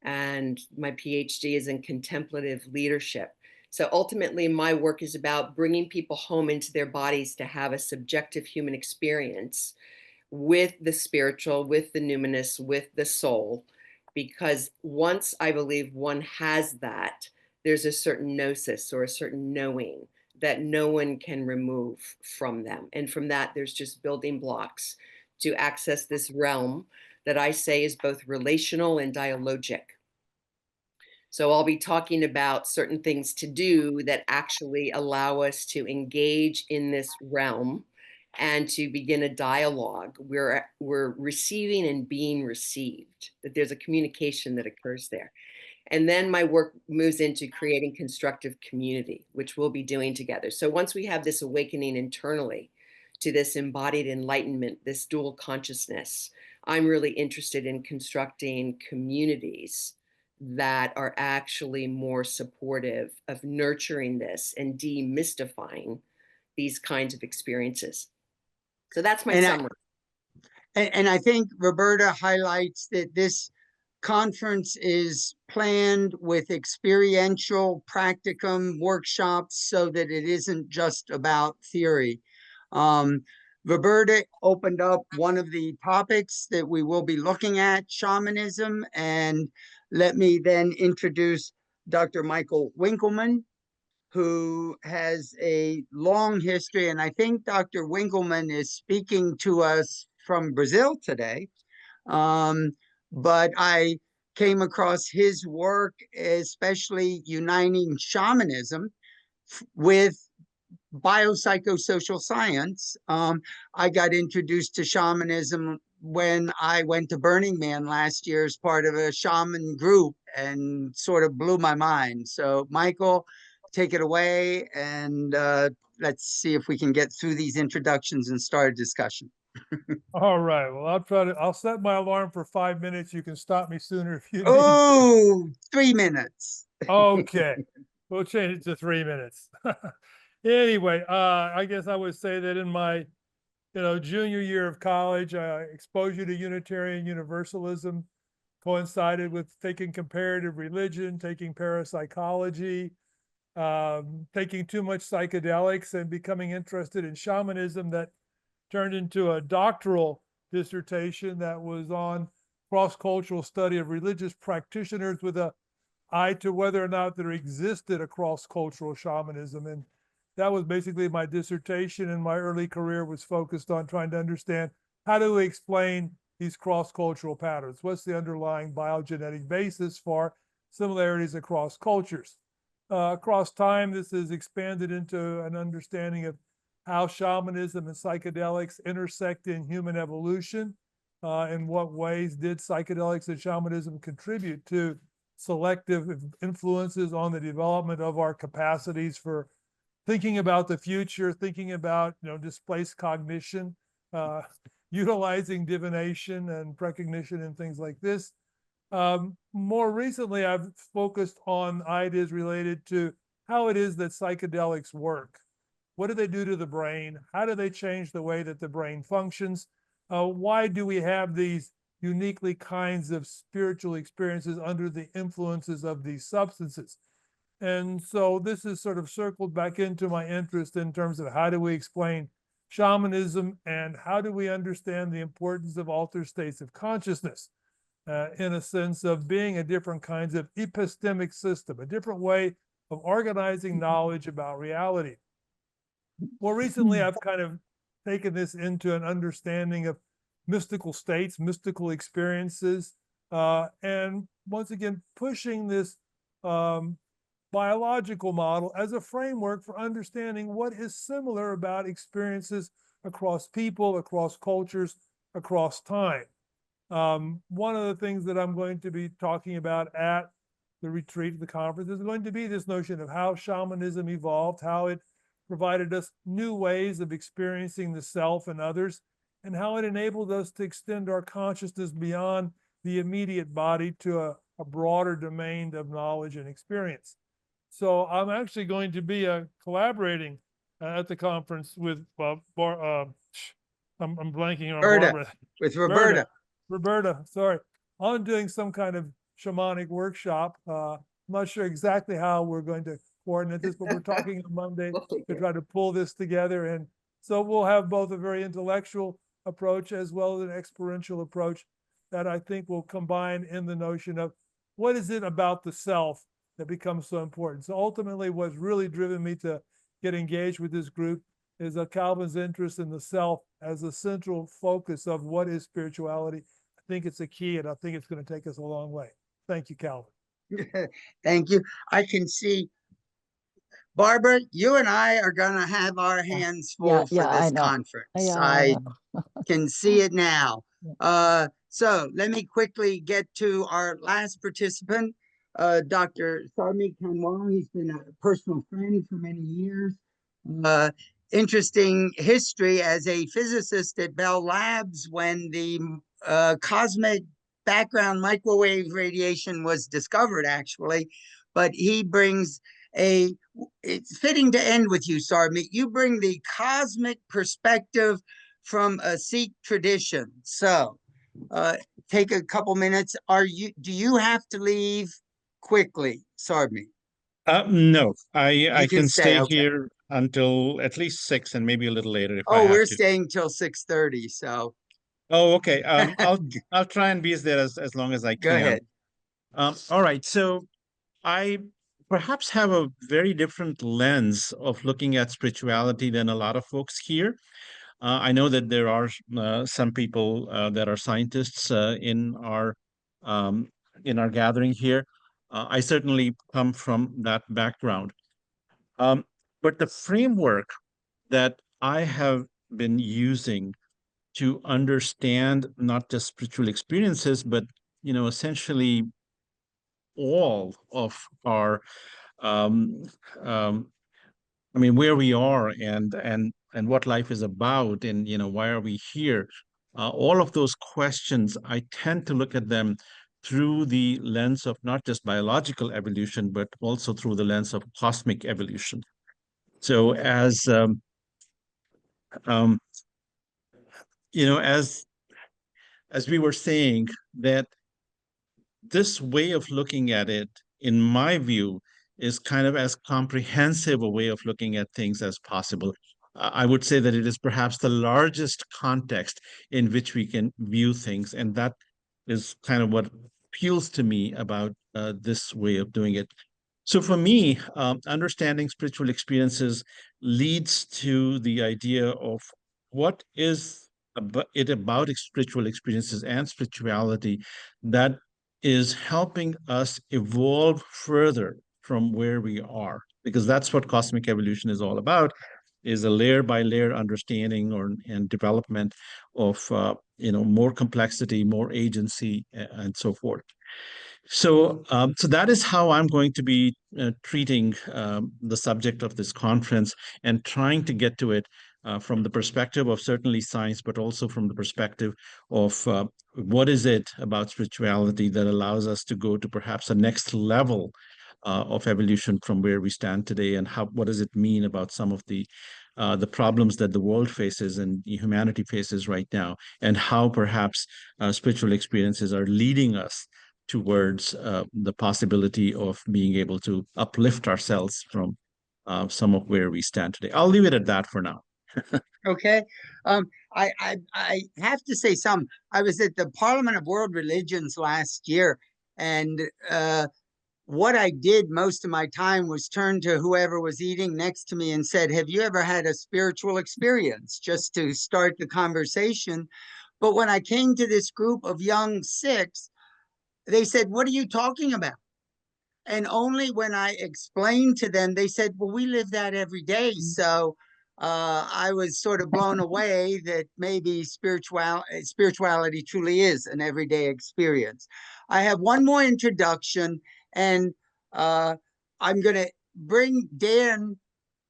And my PhD is in contemplative leadership. So ultimately, my work is about bringing people home into their bodies to have a subjective human experience with the spiritual, with the numinous, with the soul. Because once I believe one has that, there's a certain gnosis or a certain knowing that no one can remove from them. And from that, there's just building blocks to access this realm that I say is both relational and dialogic. So I'll be talking about certain things to do that actually allow us to engage in this realm and to begin a dialogue. We're receiving and being received, that there's a communication that occurs there. And then my work moves into creating constructive community, which we'll be doing together. So once we have this awakening internally to this embodied enlightenment, this dual consciousness, I'm really interested in constructing communities that are actually more supportive of nurturing this and demystifying these kinds of experiences. So that's my summary. And I think Roberta highlights that this conference is planned with experiential practicum workshops so that it isn't just about theory. Roberta opened up one of the topics that we will be looking at, shamanism, and let me then introduce Dr. Michael Winkelman, who has a long history, and I think Dr. Winkelman is speaking to us from Brazil today. But I came across his work, especially uniting shamanism with biopsychosocial science. I got introduced to shamanism when I went to Burning Man last year as part of a shaman group and sort of blew my mind. So Michael, take it away, and let's see if we can get through these introductions and start a discussion. All right. Well, I'll set my alarm for 5 minutes. You can stop me sooner if you need. Oh, 3 minutes. Okay. We'll change it to 3 minutes. Anyway, I guess I would say that in my, junior year of college, exposure to Unitarian Universalism coincided with taking comparative religion, taking parapsychology, taking too much psychedelics, and becoming interested in shamanism that turned into a doctoral dissertation that was on cross-cultural study of religious practitioners with an eye to whether or not there existed a cross-cultural shamanism. And that was basically my dissertation, and my early career was focused on trying to understand how do we explain these cross-cultural patterns? What's the underlying biogenetic basis for similarities across cultures? Across time, this has expanded into an understanding of how shamanism and psychedelics intersect in human evolution. In what ways did psychedelics and shamanism contribute to selective influences on the development of our capacities for thinking about the future, thinking about displaced cognition, utilizing divination and precognition and things like this. More recently, I've focused on ideas related to how it is that psychedelics work. What do they do to the brain? How do they change the way that the brain functions? Why do we have these uniquely kinds of spiritual experiences under the influences of these substances? And so this is sort of circled back into my interest in terms of how do we explain shamanism and how do we understand the importance of altered states of consciousness in a sense of being a different kinds of epistemic system, a different way of organizing knowledge about reality. More recently, I've kind of taken this into an understanding of mystical states, mystical experiences, and once again, pushing this biological model as a framework for understanding what is similar about experiences across people, across cultures, across time. One of the things that I'm going to be talking about at the retreat, the conference, is going to be this notion of how shamanism evolved, how it provided us new ways of experiencing the self and others, and how it enabled us to extend our consciousness beyond the immediate body to a broader domain of knowledge and experience. So I'm actually going to be collaborating at the conference with I'm blanking on Barbara. With Roberta. Roberta, sorry. I'm doing some kind of shamanic workshop. I'm not sure exactly how we're going to coordinate this, but we're talking on Monday to try to pull this together. And so we'll have both a very intellectual approach as well as an experiential approach that I think will combine in the notion of what is it about the self that becomes so important. So ultimately, what's really driven me to get engaged with this group is Calvin's interest in the self as a central focus of what is spirituality. I think it's a key, and I think it's going to take us a long way. Thank you, Calvin. Thank you. I can see, Barbara, you and I are going to have our hands full for this conference. I can see it now. So let me quickly get to our last participant, Dr. Sarmi Kanwal. He's been a personal friend for many years. Interesting history as a physicist at Bell Labs when the cosmic background microwave radiation was discovered, actually. But he brings it's fitting to end with you, Sarmi. You bring the cosmic perspective from a Sikh tradition. So take a couple minutes. Do you have to leave quickly, Sarmi? No, I can stay okay. here until at least 6 and maybe a little later if I Oh, have we're to. staying till 6:30, so. Oh, okay. I'll try and be there as long as I can. Go ahead. All right. So I perhaps have a very different lens of looking at spirituality than a lot of folks here. I know that there are some people that are scientists in our gathering here. I certainly come from that background. But the framework that I have been using to understand not just spiritual experiences, but essentially all of our where we are and what life is about, and why are we here, all of those questions, I tend to look at them through the lens of not just biological evolution, but also through the lens of cosmic evolution. So as we were saying, that this way of looking at it, in my view, is kind of as comprehensive a way of looking at things as possible. I would say that it is perhaps the largest context in which we can view things, and that is kind of what appeals to me about this way of doing it. So for me, understanding spiritual experiences leads to the idea of what is it about spiritual experiences and spirituality that is helping us evolve further from where we are, because that's what cosmic evolution is all about, is a layer by layer understanding and development of more complexity, more agency, and so forth. So that is how I'm going to be treating the subject of this conference, and trying to get to it from the perspective of certainly science, but also from the perspective of what is it about spirituality that allows us to go to perhaps a next level of evolution from where we stand today, and what does it mean about some of the problems that the world faces and humanity faces right now, and how perhaps spiritual experiences are leading us towards the possibility of being able to uplift ourselves from some of where we stand today. I'll leave it at that for now. Okay. I have to say something. I was at the Parliament of World Religions last year, and what I did most of my time was turn to whoever was eating next to me and said, have you ever had a spiritual experience? Just to start the conversation. But when I came to this group of young Sikhs, they said, what are you talking about? And only when I explained to them, they said, well, we live that every day. So I was sort of blown away that maybe spirituality truly is an everyday experience. I have one more introduction, and I'm going to bring Dan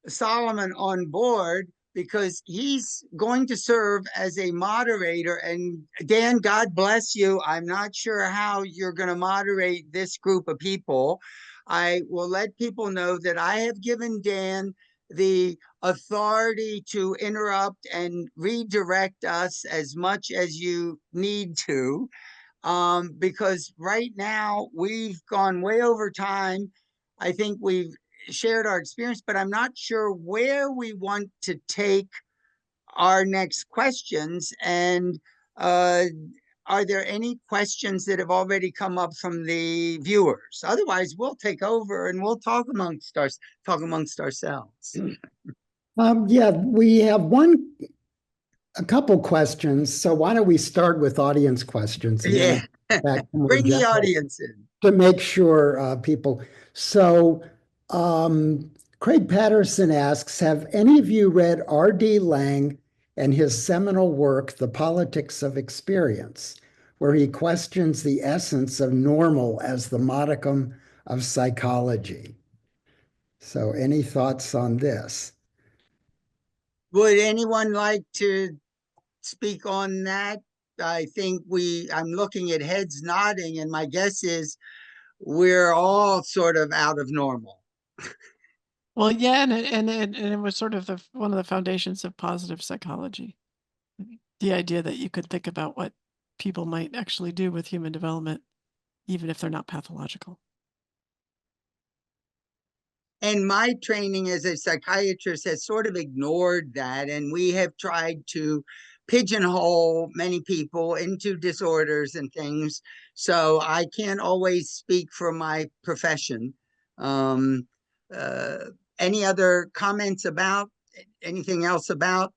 Solomon on board because he's going to serve as a moderator. And Dan, God bless you. I'm not sure how you're going to moderate this group of people. I will let people know that I have given Dan the authority to interrupt and redirect us as much as you need to, because right now we've gone way over time. I think we've shared our experience, but I'm not sure where we want to take our next questions. And are there any questions that have already come up from the viewers? Otherwise, we'll take over and we'll talk amongst ourselves. Yeah, we have a couple questions. So why don't we start with audience questions? Yeah, bring the audience in to make sure people. So Craig Patterson asks, have any of you read R.D. Laing and his seminal work, The Politics of Experience, where he questions the essence of normal as the modicum of psychology? So any thoughts on this? Would anyone like to speak on that? I think I'm looking at heads nodding, and my guess is we're all sort of out of normal. Well, yeah, and it was sort of one of the foundations of positive psychology. The idea that you could think about what people might actually do with human development, even if they're not pathological. And my training as a psychiatrist has sort of ignored that, and we have tried to pigeonhole many people into disorders and things. So I can't always speak for my profession. Any other comments about anything else about?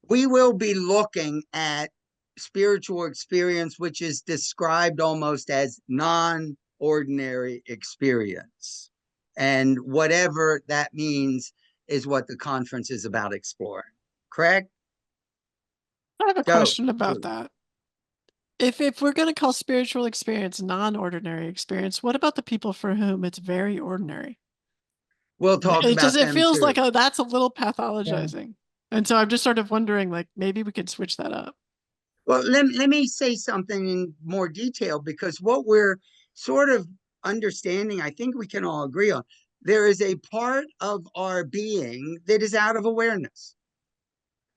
We will be looking at spiritual experience, which is described almost as non-ordinary experience. And whatever that means is what the conference is about exploring. Correct? I have a question about that. If we're going to call spiritual experience non-ordinary experience, what about the people for whom it's very ordinary? We'll talk about them. It feels like that's a little pathologizing. Yeah. And so I'm just sort of wondering, like, maybe we could switch that up. Well, let me say something in more detail, because what we're sort of understanding, I think we can all agree on, there is a part of our being that is out of awareness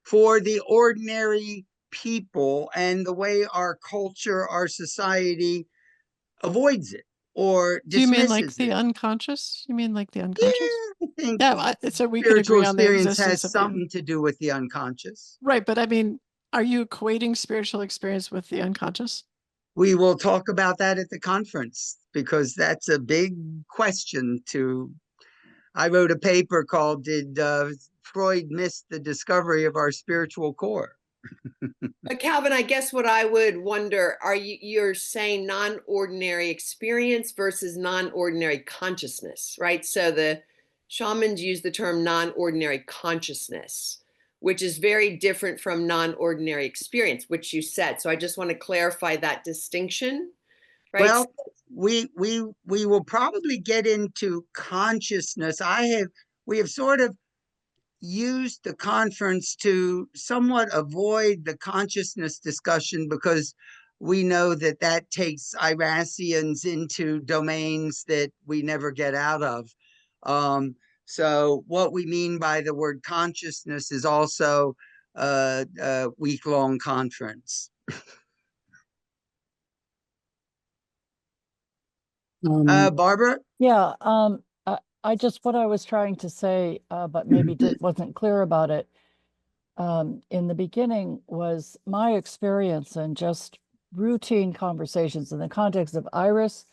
for the ordinary people and the way our culture, our society avoids it or dismisses it. Do you mean like the unconscious? You mean like the unconscious? Yeah, I think so we could agree on the experience existence has something to do with the unconscious. Right, but I mean, are you equating spiritual experience with the unconscious? We will talk about that at the conference, because that's a big question I wrote a paper called, Did Freud Miss the Discovery of Our Spiritual Core? But Calvin, I guess what I would wonder, you're saying non-ordinary experience versus non-ordinary consciousness, right? So the shamans use the term non-ordinary consciousness, which is very different from non-ordinary experience, which you said. So I just want to clarify that distinction, right? Well, we will probably get into consciousness. We have sort of used the conference to somewhat avoid the consciousness discussion, because we know that takes Irasians into domains that we never get out of. So what we mean by the word consciousness is also a week-long conference. Barbara? Yeah, what I was trying to say, but maybe wasn't clear about it, in the beginning was my experience and just routine conversations in the context of IRAS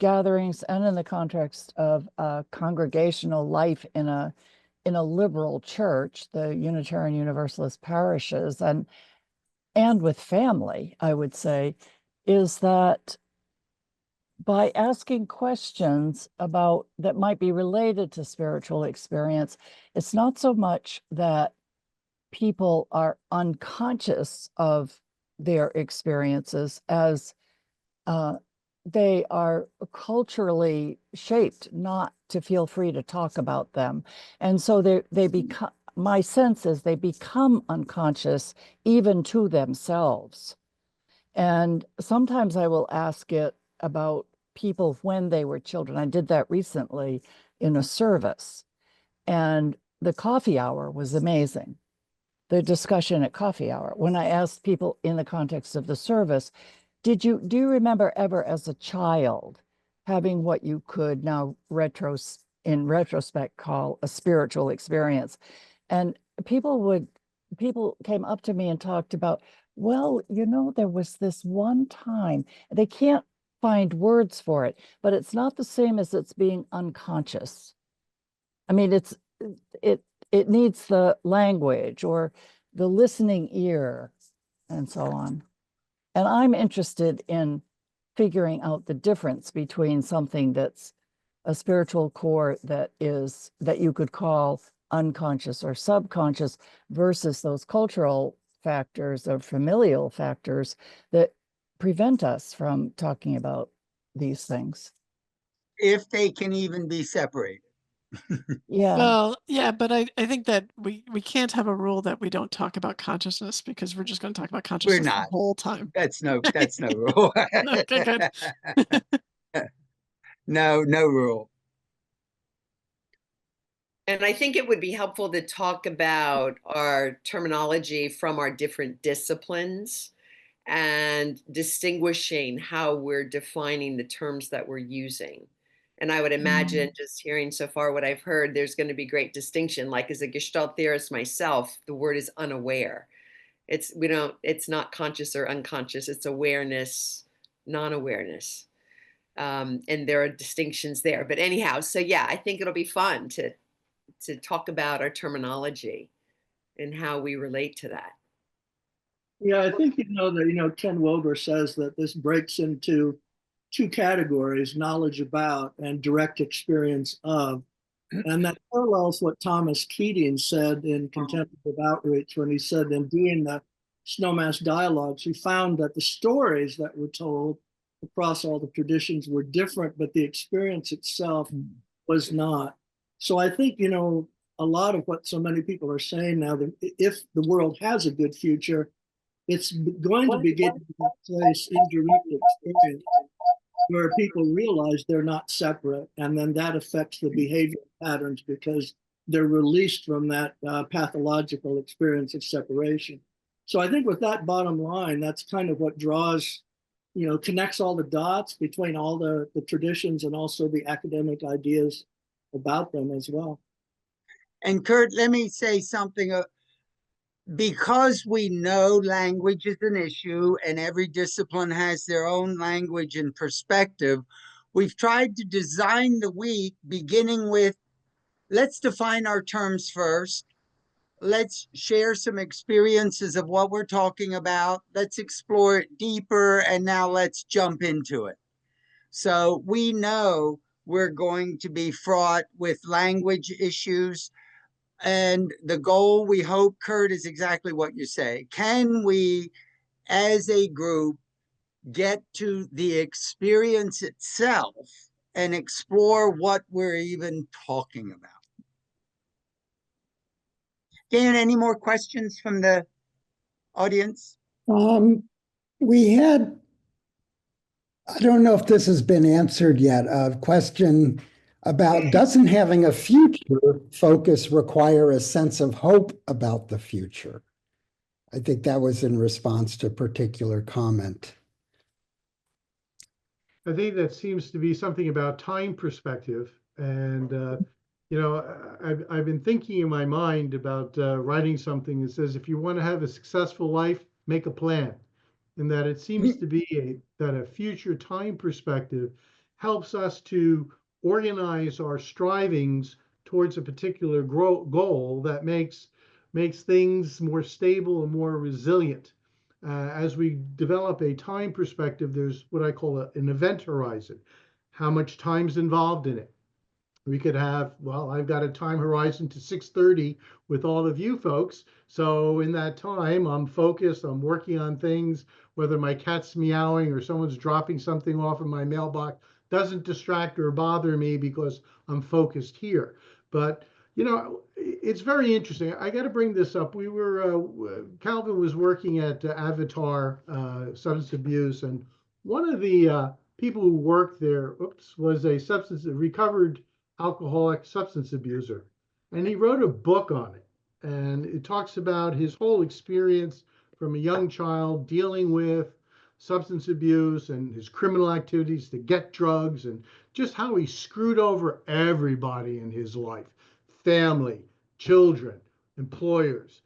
gatherings and in the context of congregational life in a liberal church, the Unitarian Universalist parishes, and with family, I would say, is that by asking questions about that might be related to spiritual experience, it's not so much that people are unconscious of their experiences as they are culturally shaped not to feel free to talk about them. And so they become, my sense is they become unconscious even to themselves. And sometimes I will ask it about people when they were children. I did that recently in a service, and the coffee hour was amazing. The discussion at coffee hour, when I asked people in the context of the service, do you remember ever as a child having what you could now in retrospect call a spiritual experience? And people came up to me and talked about, well, there was this one time. They can't find words for it, but it's not the same as it's being unconscious. I mean, it needs the language or the listening ear and so on. And I'm interested in figuring out the difference between something that's a spiritual core that you could call unconscious or subconscious versus those cultural factors or familial factors that prevent us from talking about these things. If they can even be separated. Yeah. Well, yeah, but I think that we can't have a rule that we don't talk about consciousness, because we're just going to talk about consciousness the whole time. That's no rule. Okay, good. No rule. And I think it would be helpful to talk about our terminology from our different disciplines and distinguishing how we're defining the terms that we're using. And I would imagine, just hearing so far what I've heard, there's going to be great distinction. Like, as a Gestalt theorist myself, the word is unaware. It's not conscious or unconscious. It's awareness, non-awareness. And there are distinctions there. But anyhow, so yeah, I think it'll be fun to talk about our terminology and how we relate to that. Yeah, I think that Ken Wilber says that this breaks into two categories: knowledge about and direct experience of. And that parallels what Thomas Keating said in Contemplative Outreach, when he said in doing the Snowmass dialogues, he found that the stories that were told across all the traditions were different, but the experience itself was not. So I think, a lot of what so many people are saying now, that if the world has a good future, it's going to begin to place indirect experience where people realize they're not separate, and then that affects the behavior patterns because they're released from that pathological experience of separation. So I think with that bottom line, that's kind of what draws, connects all the dots between all the traditions and also the academic ideas about them as well. And Kurt, let me say something. Because we know language is an issue and every discipline has their own language and perspective, we've tried to design the week beginning with, let's define our terms first. Let's share some experiences of what we're talking about. Let's explore it deeper. And now let's jump into it. So we know we're going to be fraught with language issues. And the goal, we hope, Kurt, is exactly what you say. Can we, as a group, get to the experience itself and explore what we're even talking about? Dan, any more questions from the audience? We had, I don't know if this has been answered yet, a question about, doesn't having a future focus require a sense of hope about the future? I think that was in response to a particular comment. I think that seems to be something about time perspective. And, I've been thinking in my mind about writing something that says, if you want to have a successful life, make a plan. And that it seems to be that a future time perspective helps us to organize our strivings towards a particular goal that makes things more stable and more resilient. As we develop a time perspective, there's what I call an event horizon. How much time's involved in it? We could have, well, I've got a time horizon to 6:30 with all of you folks. So in that time, I'm focused, I'm working on things, whether my cat's meowing or someone's dropping something off in my mailbox, doesn't distract or bother me because I'm focused here. But, you know, it's very interesting. I got to bring this up. We were, Calvin was working at Avatar Substance Abuse, and one of the people who worked there, was a recovered alcoholic substance abuser. And he wrote a book on it. And it talks about his whole experience from a young child dealing with substance abuse and his criminal activities to get drugs, and just how he screwed over everybody in his life, family, children, employers,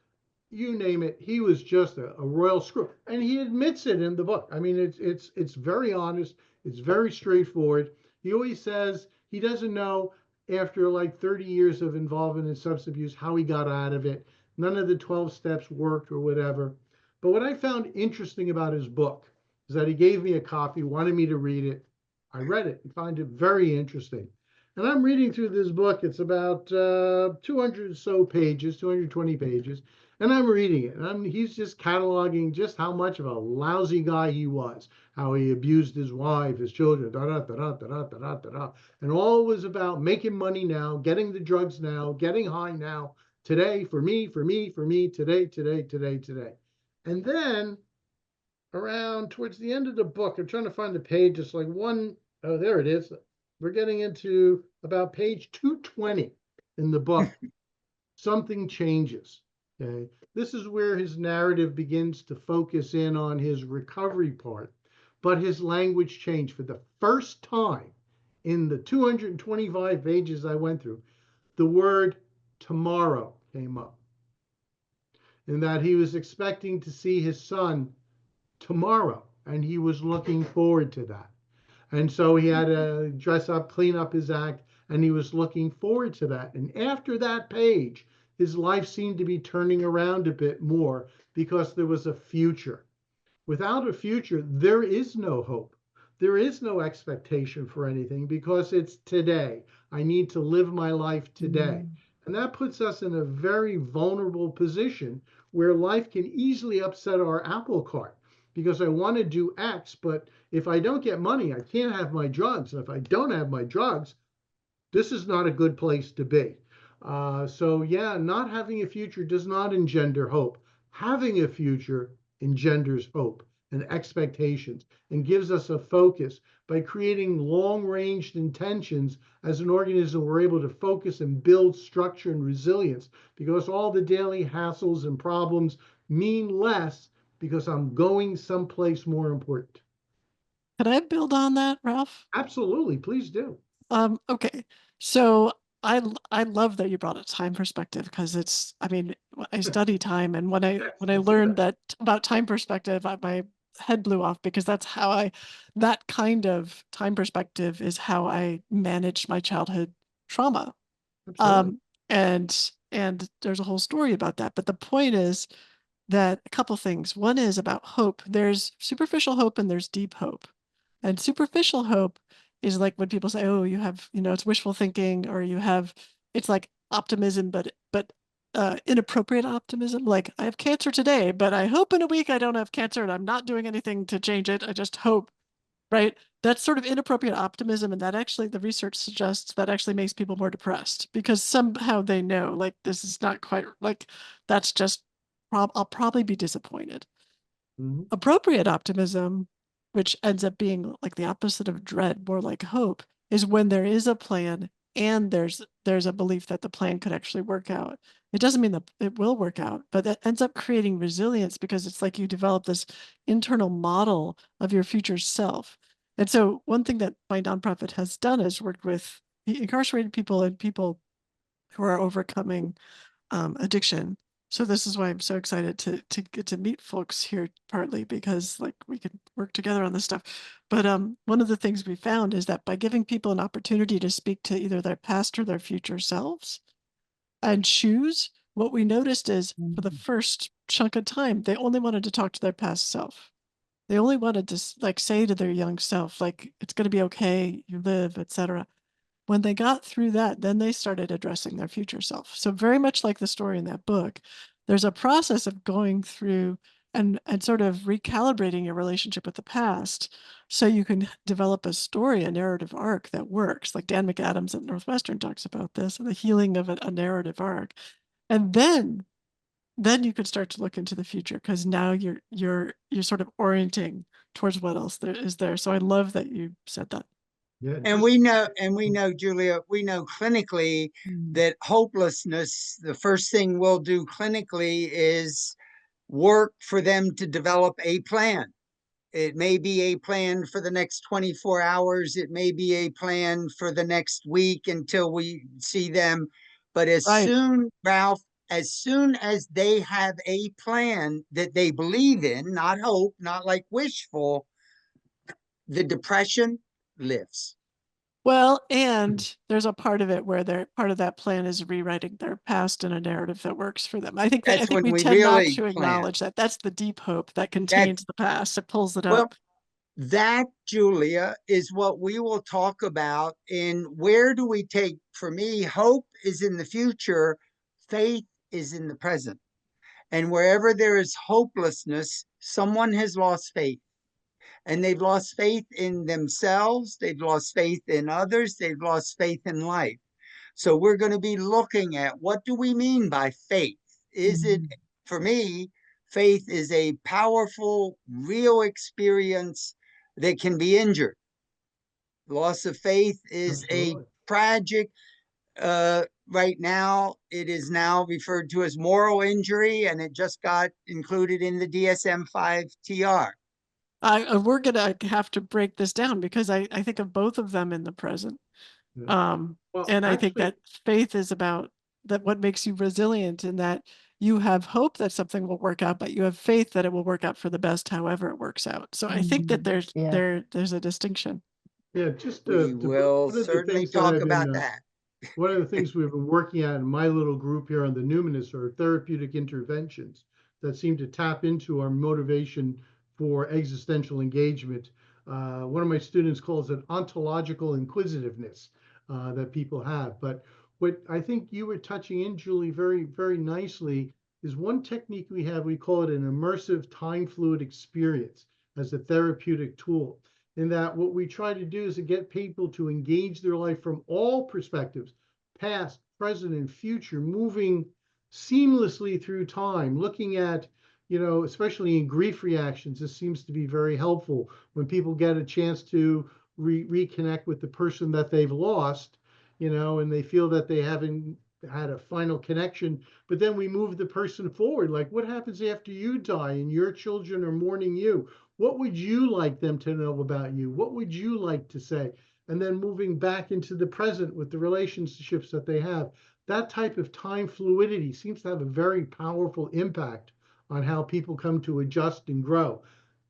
you name it. He was just a royal screw. And he admits it in the book. I mean, it's very honest. It's very straightforward. He always says he doesn't know after like 30 years of involvement in substance abuse how he got out of it. None of the 12 steps worked or whatever. But what I found interesting about his book is that he gave me a copy, wanted me to read it. I read it and find it very interesting. And I'm reading through this book. It's about 200 or so pages, 220 pages. And I'm reading it. And he's just cataloging just how much of a lousy guy he was, how he abused his wife, his children, and all was about making money now, getting the drugs now, getting high now, today, for me, today. And then around towards the end of the book, I'm trying to find the page, it's like oh, there it is. We're getting into about page 220 in the book. Something changes. Okay, this is where his narrative begins to focus in on his recovery part, but his language changed for the first time in the 225 pages I went through. The word tomorrow came up, in that he was expecting to see his son tomorrow, and he was looking forward to that. And so he had to dress up, clean up his act, and he was looking forward to that. And after that page, his life seemed to be turning around a bit more because there was a future. Without a future, there is no hope. There is no expectation for anything because it's today. I need to live my life today. And that puts us in a very vulnerable position where life can easily upset our apple cart, because I want to do X, but if I don't get money, I can't have my drugs. And if I don't have my drugs, this is not a good place to be. So yeah, not having a future does not engender hope. Having a future engenders hope and expectations and gives us a focus. By creating long-ranged intentions as an organism, we're able to focus and build structure and resilience, because all the daily hassles and problems mean less because I'm going someplace more important. Can I build on that, Ralph? Absolutely, please do. Okay, so I love that you brought a time perspective, because it's, I mean, I study time, and when I learned that about time perspective, my head blew off, because that's how that kind of time perspective is how I managed my childhood trauma. And there's a whole story about that. But the point is that a couple things. One is about hope. There's superficial hope and there's deep hope. And superficial hope is like when people say, oh, you have, it's wishful thinking, or it's like optimism, but inappropriate optimism. Like, I have cancer today, but I hope in a week I don't have cancer, and I'm not doing anything to change it. I just hope, right? That's sort of inappropriate optimism. And that actually, the research suggests that actually makes people more depressed, because somehow they know, like, this is not quite, like, that's just, I'll probably be disappointed. Appropriate optimism, which ends up being like the opposite of dread, more like hope, is when there is a plan and there's a belief that the plan could actually work out. It doesn't mean that it will work out, but that ends up creating resilience, because it's like you develop this internal model of your future self. And so one thing that my nonprofit has done is worked with incarcerated people and people who are overcoming addiction. So this is why I'm so excited to get to meet folks here, partly because, like, we can work together on this stuff. But one of the things we found is that by giving people an opportunity to speak to either their past or their future selves and choose, what we noticed is for the first chunk of time, they only wanted to talk to their past self. They only wanted to like say to their young self, like, it's going to be okay, you live, etc. When they got through that, then they started addressing their future self. So very much like the story in that book, there's a process of going through and sort of recalibrating your relationship with the past so you can develop a story, a narrative arc that works. Like Dan McAdams at Northwestern talks about this, the healing of a narrative arc. And then you could start to look into the future, because now you're sort of orienting towards what else there is there. So I love that you said that. Yeah, And we know, Julia, we know clinically that hopelessness, the first thing we'll do clinically is work for them to develop a plan. It may be a plan for the next 24 hours. It may be a plan for the next week until we see them. But as soon, Ralph, as soon as they have a plan that they believe in, not hope, not like wishful, the depression lifts. Well, and there's a part of it where part of that plan is rewriting their past in a narrative that works for them. I think we tend not to acknowledge that. That's the deep hope that contains the past. It pulls it up. That, Julia, is what we will talk about in where do we take, for me, hope is in the future, faith is in the present. And wherever there is hopelessness, someone has lost faith. And they've lost faith in themselves, they've lost faith in others, they've lost faith in life. So we're going to be looking at, what do we mean by faith? Is it, for me, faith is a powerful, real experience that can be injured. Loss of faith is a tragic, right now, it is now referred to as moral injury, and it just got included in the DSM-5 TR. We're going to have to break this down, because I think of both of them in the present. And I think that faith is about that, what makes you resilient, in that you have hope that something will work out, but you have faith that it will work out for the best, however it works out. So I think that there's a distinction. Yeah, just we will certainly talk about that. One of the things we've been working on in my little group here on the Numinous are therapeutic interventions that seem to tap into our motivation for existential engagement. One of my students calls it ontological inquisitiveness that people have. But what I think you were touching in, Julie, very, very nicely, is one technique we have. We call it an immersive time fluid experience as a therapeutic tool. In that, what we try to do is to get people to engage their life from all perspectives, past, present, and future, moving seamlessly through time, looking at, especially in grief reactions. This seems to be very helpful when people get a chance to reconnect with the person that they've lost, and they feel that they haven't had a final connection. But then we move the person forward. Like, what happens after you die and your children are mourning you? What would you like them to know about you? What would you like to say? And then moving back into the present with the relationships that they have. That type of time fluidity seems to have a very powerful impact on how people come to adjust and grow.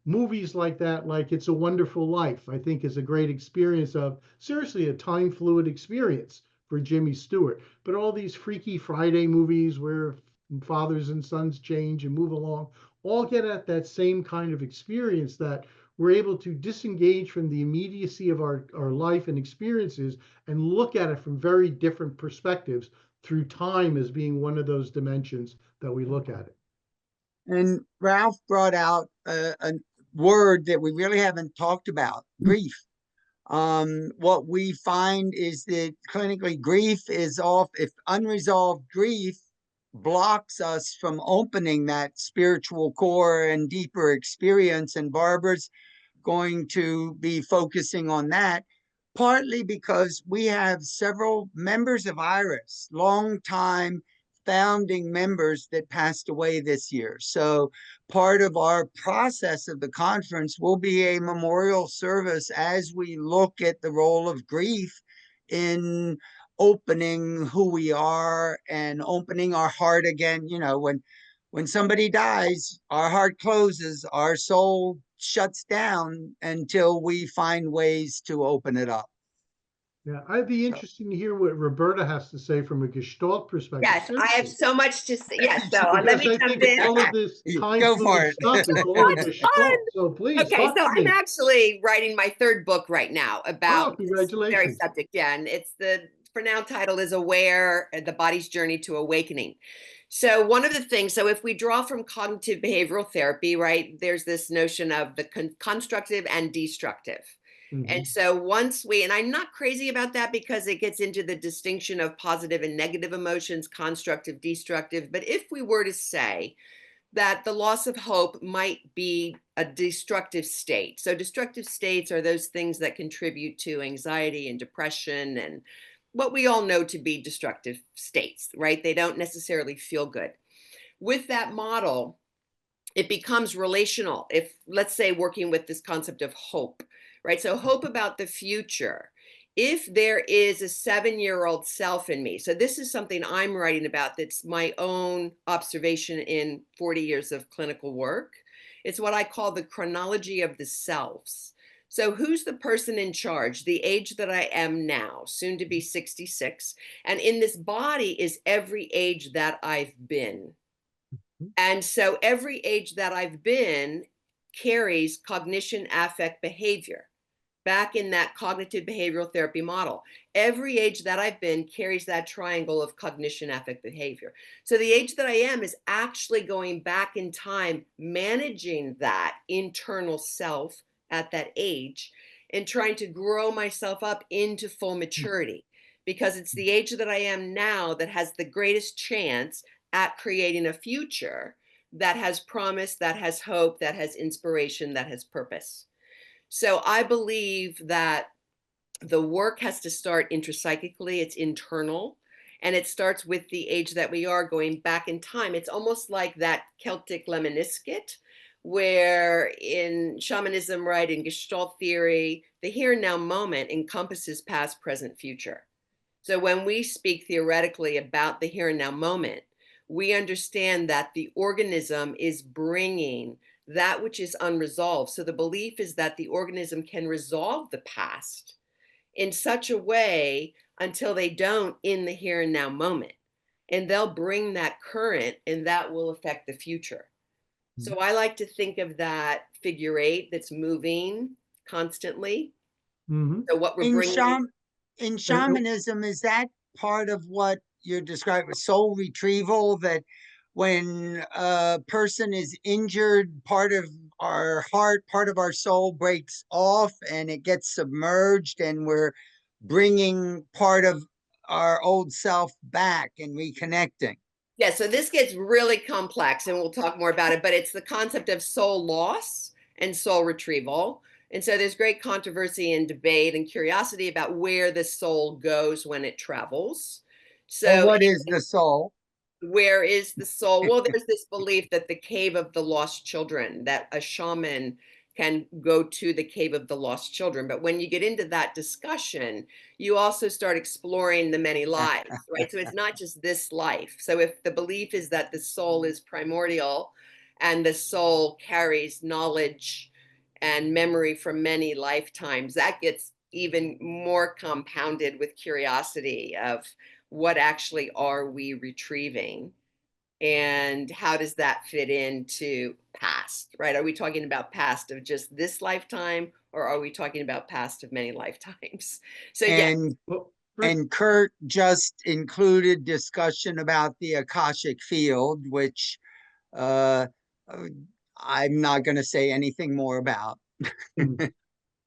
Movies like that, like It's a Wonderful Life, I think is a great experience of, seriously, a time fluid experience for Jimmy Stewart. But all these Freaky Friday movies where fathers and sons change and move along, all get at that same kind of experience, that we're able to disengage from the immediacy of our life and experiences and look at it from very different perspectives, through time as being one of those dimensions that we look at it. And Ralph brought out a word that we really haven't talked about, grief. What we find is that clinically, grief is if unresolved grief blocks us from opening that spiritual core and deeper experience. And Barbara's going to be focusing on that, partly because we have several members of IRAS, long-time founding members, that passed away this year. So part of our process of the conference will be a memorial service as we look at the role of grief in opening who we are and opening our heart again. When somebody dies, our heart closes, our soul shuts down until we find ways to open it up. Yeah, I'd be interested to hear what Roberta has to say from a Gestalt perspective. Yes, I have so much to say. Yes, so let Because me I jump think in. all of this time Go for fluid it. stuff is all Gestalt. So please Okay, talk so to I'm me. actually writing my third book right now Oh, about this very congratulations. subject. Yeah, and it's for now title is Aware, the Body's Journey to Awakening. So one of the things, so if we draw from cognitive behavioral therapy, right, there's this notion of the constructive and destructive. And so once and I'm not crazy about that because it gets into the distinction of positive and negative emotions, constructive, destructive. But if we were to say that the loss of hope might be a destructive state. So destructive states are those things that contribute to anxiety and depression and what we all know to be destructive states, right? They don't necessarily feel good. With that model, it becomes relational. If, let's say, working with this concept of hope, right? So hope about the future. If there is a 7-year-old self in me, so this is something I'm writing about that's my own observation in 40 years of clinical work. It's what I call the chronology of the selves. So who's the person in charge? The age that I am now, soon to be 66. And in this body is every age that I've been. And so every age that I've been carries cognition, affect, behavior. Back in that cognitive behavioral therapy model, every age that I've been carries that triangle of cognition, affect, behavior. So the age that I am is actually going back in time, managing that internal self at that age and trying to grow myself up into full maturity, because it's the age that I am now that has the greatest chance at creating a future that has promise, that has hope, that has inspiration, that has purpose. So I believe that the work has to start intrapsychically, it's internal, and it starts with the age that we are going back in time. It's almost like that Celtic lemniscate, where in shamanism, right, in Gestalt theory, the here and now moment encompasses past, present, future. So when we speak theoretically about the here and now moment, we understand that the organism is bringing that which is unresolved. So the belief is that the organism can resolve the past in such a way until they don't in the here and now moment. And they'll bring that current and that will affect the future. So I like to think of that figure 8 that's moving constantly. So what we're bringing in shamanism, is that part of what you're describing, soul retrieval, that when a person is injured, part of our heart, part of our soul breaks off and it gets submerged, and we're bringing part of our old self back and reconnecting? Yeah, so this gets really complex and we'll talk more about it, but it's the concept of soul loss and soul retrieval. And so there's great controversy and debate and curiosity about where the soul goes when it travels. So what is the soul? Where is the soul? Well, there's this belief that the cave of the lost children, that a shaman can go to the cave of the lost children. But when you get into that discussion, you also start exploring the many lives, right? So it's not just this life. So if the belief is that the soul is primordial and the soul carries knowledge and memory from many lifetimes, that gets even more compounded with curiosity of what actually are we retrieving and how does that fit into past, right? Are we talking about past of just this lifetime or are we talking about past of many lifetimes? So and Kurt just included discussion about the Akashic field, which I'm not going to say anything more about.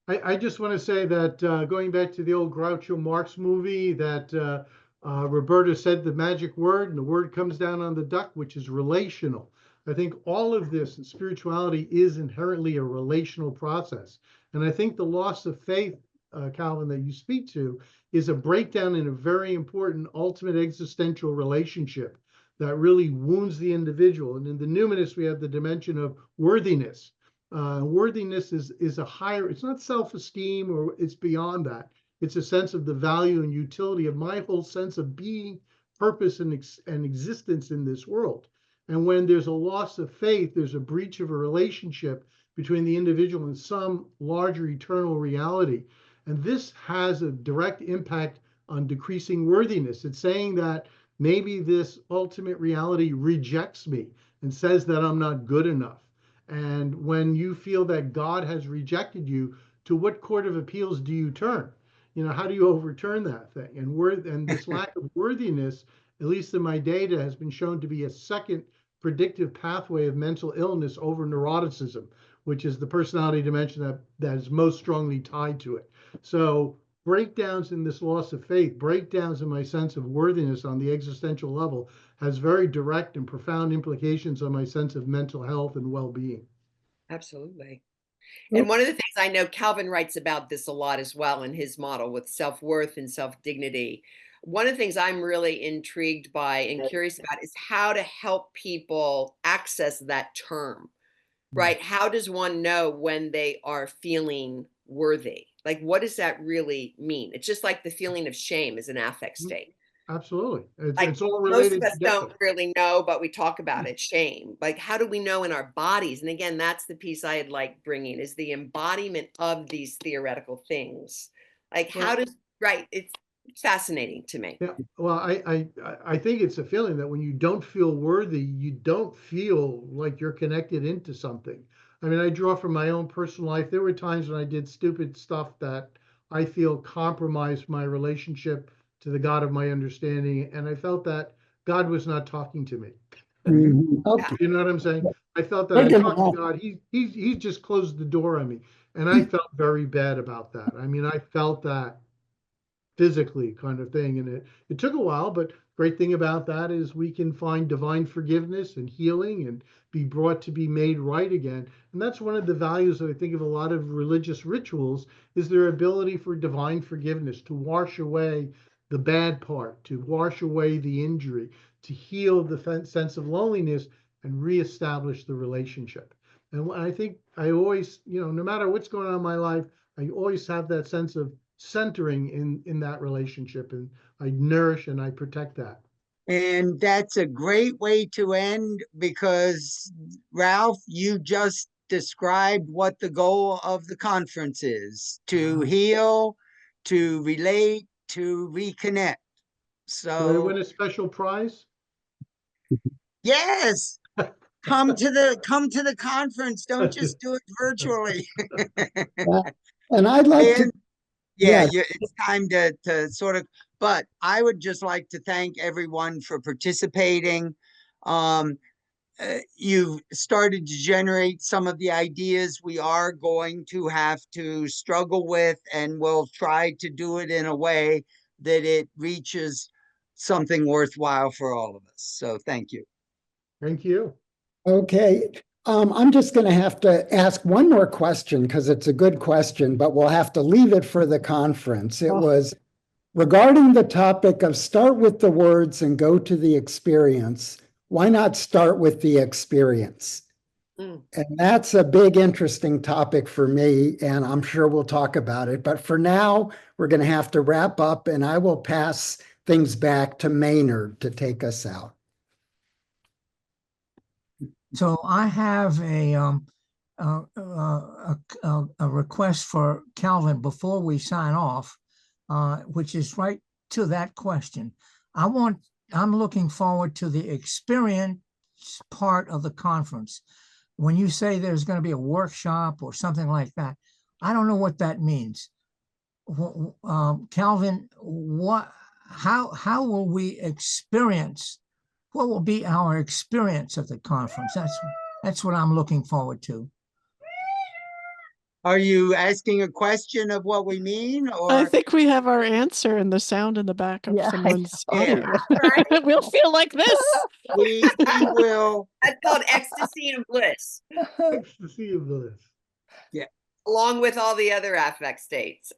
I just want to say that going back to the old Groucho Marx movie, that Roberta said the magic word, and the word comes down on the duck, which is relational. I think all of this and spirituality is inherently a relational process. And I think the loss of faith, Calvin, that you speak to, is a breakdown in a very important ultimate existential relationship that really wounds the individual. And in the numinous, we have the dimension of worthiness. Worthiness is a higher, it's not self-esteem, or it's beyond that. It's a sense of the value and utility of my whole sense of being, purpose, and existence in this world. And when there's a loss of faith, there's a breach of a relationship between the individual and some larger eternal reality. And this has a direct impact on decreasing worthiness. It's saying that maybe this ultimate reality rejects me and says that I'm not good enough. And when you feel that God has rejected you, to what court of appeals do you turn? You know, how do you overturn that thing? And this lack of worthiness, at least in my data, has been shown to be a second predictive pathway of mental illness over neuroticism, which is the personality dimension that is most strongly tied to it. So breakdowns in this loss of faith, breakdowns in my sense of worthiness on the existential level has very direct and profound implications on my sense of mental health and well-being. Absolutely. And one of the things I know Calvin writes about this a lot as well in his model with self-worth and self-dignity. One of the things I'm really intrigued by and curious about is how to help people access that term, right? How does one know when they are feeling worthy? Like, what does that really mean? It's just like the feeling of shame is an affect state. Absolutely. Like, It's all most related of us together. don't really know, but we talk about it, shame. Like, how do we know in our bodies? And again, that's the piece I'd like bringing is the embodiment of these theoretical things. Like, how does, right, it's fascinating to me. Yeah, well, I think it's a feeling that when you don't feel worthy, you don't feel like you're connected into something. I mean, I draw from my own personal life. There were times when I did stupid stuff that I feel compromised my relationship to the God of my understanding, and I felt that God was not talking to me. Okay. You know what I'm saying? I felt that I talked to God. He just closed the door on me, and I felt very bad about that. I mean, I felt that physically kind of thing. And it took a while, but great thing about that is we can find divine forgiveness and healing and be brought to be made right again. And that's one of the values that I think of a lot of religious rituals is their ability for divine forgiveness, to wash away the bad part, to wash away the injury, to heal the sense of loneliness and reestablish the relationship. And I think I always, no matter what's going on in my life, I always have that sense of centering in that relationship, and I nourish and I protect that. And that's a great way to end, because Ralph, you just described what the goal of the conference is: to heal, to relate, to reconnect. So do I win a special prize? Yes. Come to the conference. Don't just do it virtually. And I'd like to. Yeah, it's time to sort of, but I would just like to thank everyone for participating. You've started to generate some of the ideas we are going to have to struggle with, and we'll try to do it in a way that it reaches something worthwhile for all of us. So thank you. Thank you. Okay. I'm just going to have to ask one more question because it's a good question, but we'll have to leave it for the conference. It was regarding the topic of start with the words and go to the experience. Why not start with the experience? And that's a big, interesting topic for me, and I'm sure we'll talk about it. But for now, we're going to have to wrap up, and I will pass things back to Maynard to take us out. So I have a request for Calvin before we sign off, which is right to that question. I'm looking forward to the experience part of the conference. When you say there's going to be a workshop or something like that, I don't know what that means. Calvin, how will we experience? What will be our experience of the conference? That's what I'm looking forward to. Are you asking a question of what we mean, or? I think we have our answer in the sound in the back of someone's audio. Right? We'll feel like this. We will. That's called ecstasy and bliss. Ecstasy and bliss. Yeah. Along with all the other affect states.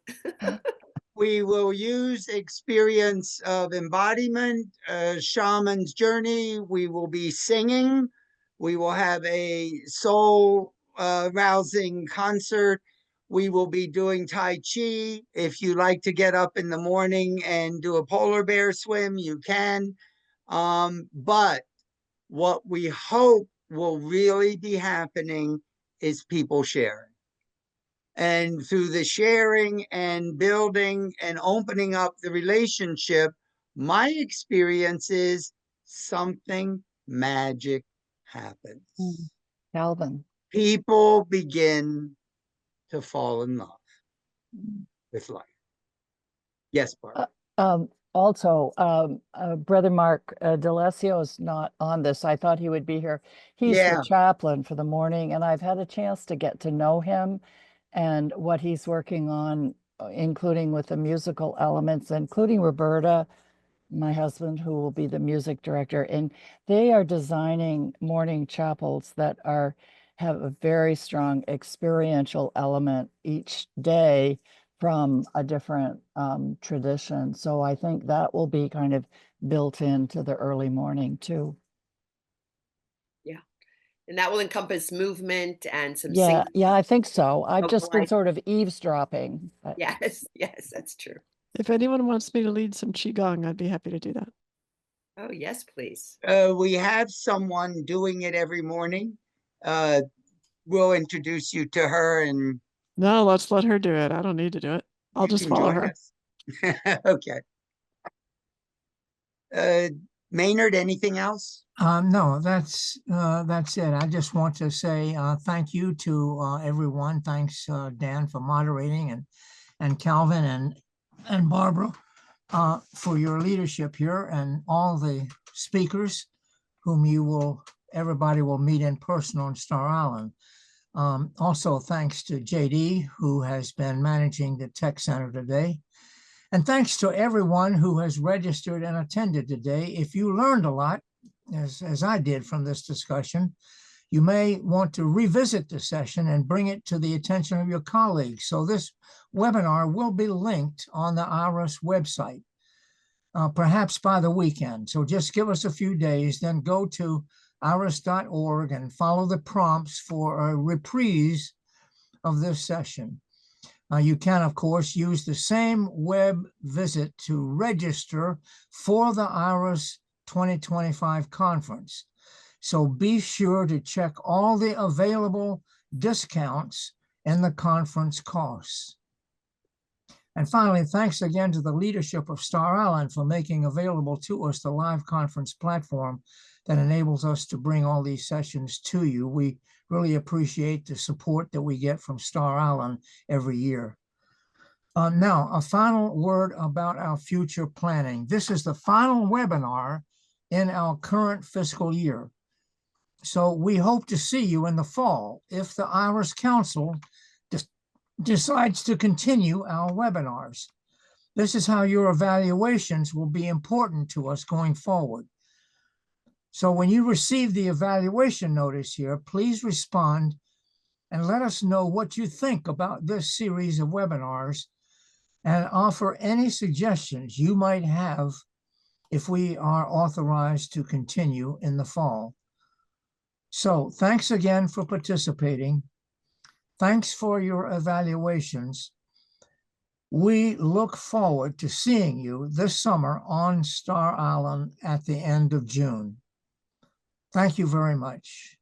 We will use experience of embodiment, shaman's journey. We will be singing. We will have a soul rousing concert. We will be doing Tai Chi. If you like to get up in the morning and do a polar bear swim, you can. But what we hope will really be happening is people sharing. And through the sharing and building and opening up the relationship, my experience is something magic happens. Calvin. People begin to fall in love with life. Yes, Barbara. Brother Mark D'Alessio is not on this. I thought he would be here. He's Yeah. the chaplain for the morning, and I've had a chance to get to know him and what he's working on, including with the musical elements, including Roberta, my husband, who will be the music director. And they are designing morning chapels that have a very strong experiential element each day from a different tradition. So I think that will be kind of built into the early morning too. Yeah. And that will encompass movement and some Yeah, singing. yeah, I think so. I've just been vocalizing. sort of eavesdropping. but- Yes, yes, that's true. If anyone wants me to lead some Qigong, I'd be happy to do that. Oh, yes, please. We have someone doing it every morning. We'll introduce you to her and No, let's let her do it. I don't need to do it. I'll you just can follow join her. us. Okay. Maynard, anything else? No, that's it. I just want to say thank you to everyone. Thanks, Dan, for moderating, and Calvin and Barbara for your leadership here, and all the speakers whom everybody will meet in person on Star Island. Also, thanks to JD, who has been managing the Tech Center today. And thanks to everyone who has registered and attended today. If you learned a lot, as I did from this discussion, you may want to revisit the session and bring it to the attention of your colleagues. So this webinar will be linked on the IRAS website, perhaps by the weekend. So just give us a few days, then go to iras.org and follow the prompts for a reprise of this session. You can, of course, use the same web visit to register for the IRAS 2025 conference. So be sure to check all the available discounts and the conference costs. And finally, thanks again to the leadership of Star Island for making available to us the live conference platform that enables us to bring all these sessions to you. We really appreciate the support that we get from Star Island every year. Now, a final word about our future planning. This is the final webinar in our current fiscal year. So we hope to see you in the fall if the IRAS Council decides to continue our webinars. This is how your evaluations will be important to us going forward. So when you receive the evaluation notice here, please respond and let us know what you think about this series of webinars and offer any suggestions you might have if we are authorized to continue in the fall. So thanks again for participating. Thanks for your evaluations. We look forward to seeing you this summer on Star Island at the end of June. Thank you very much.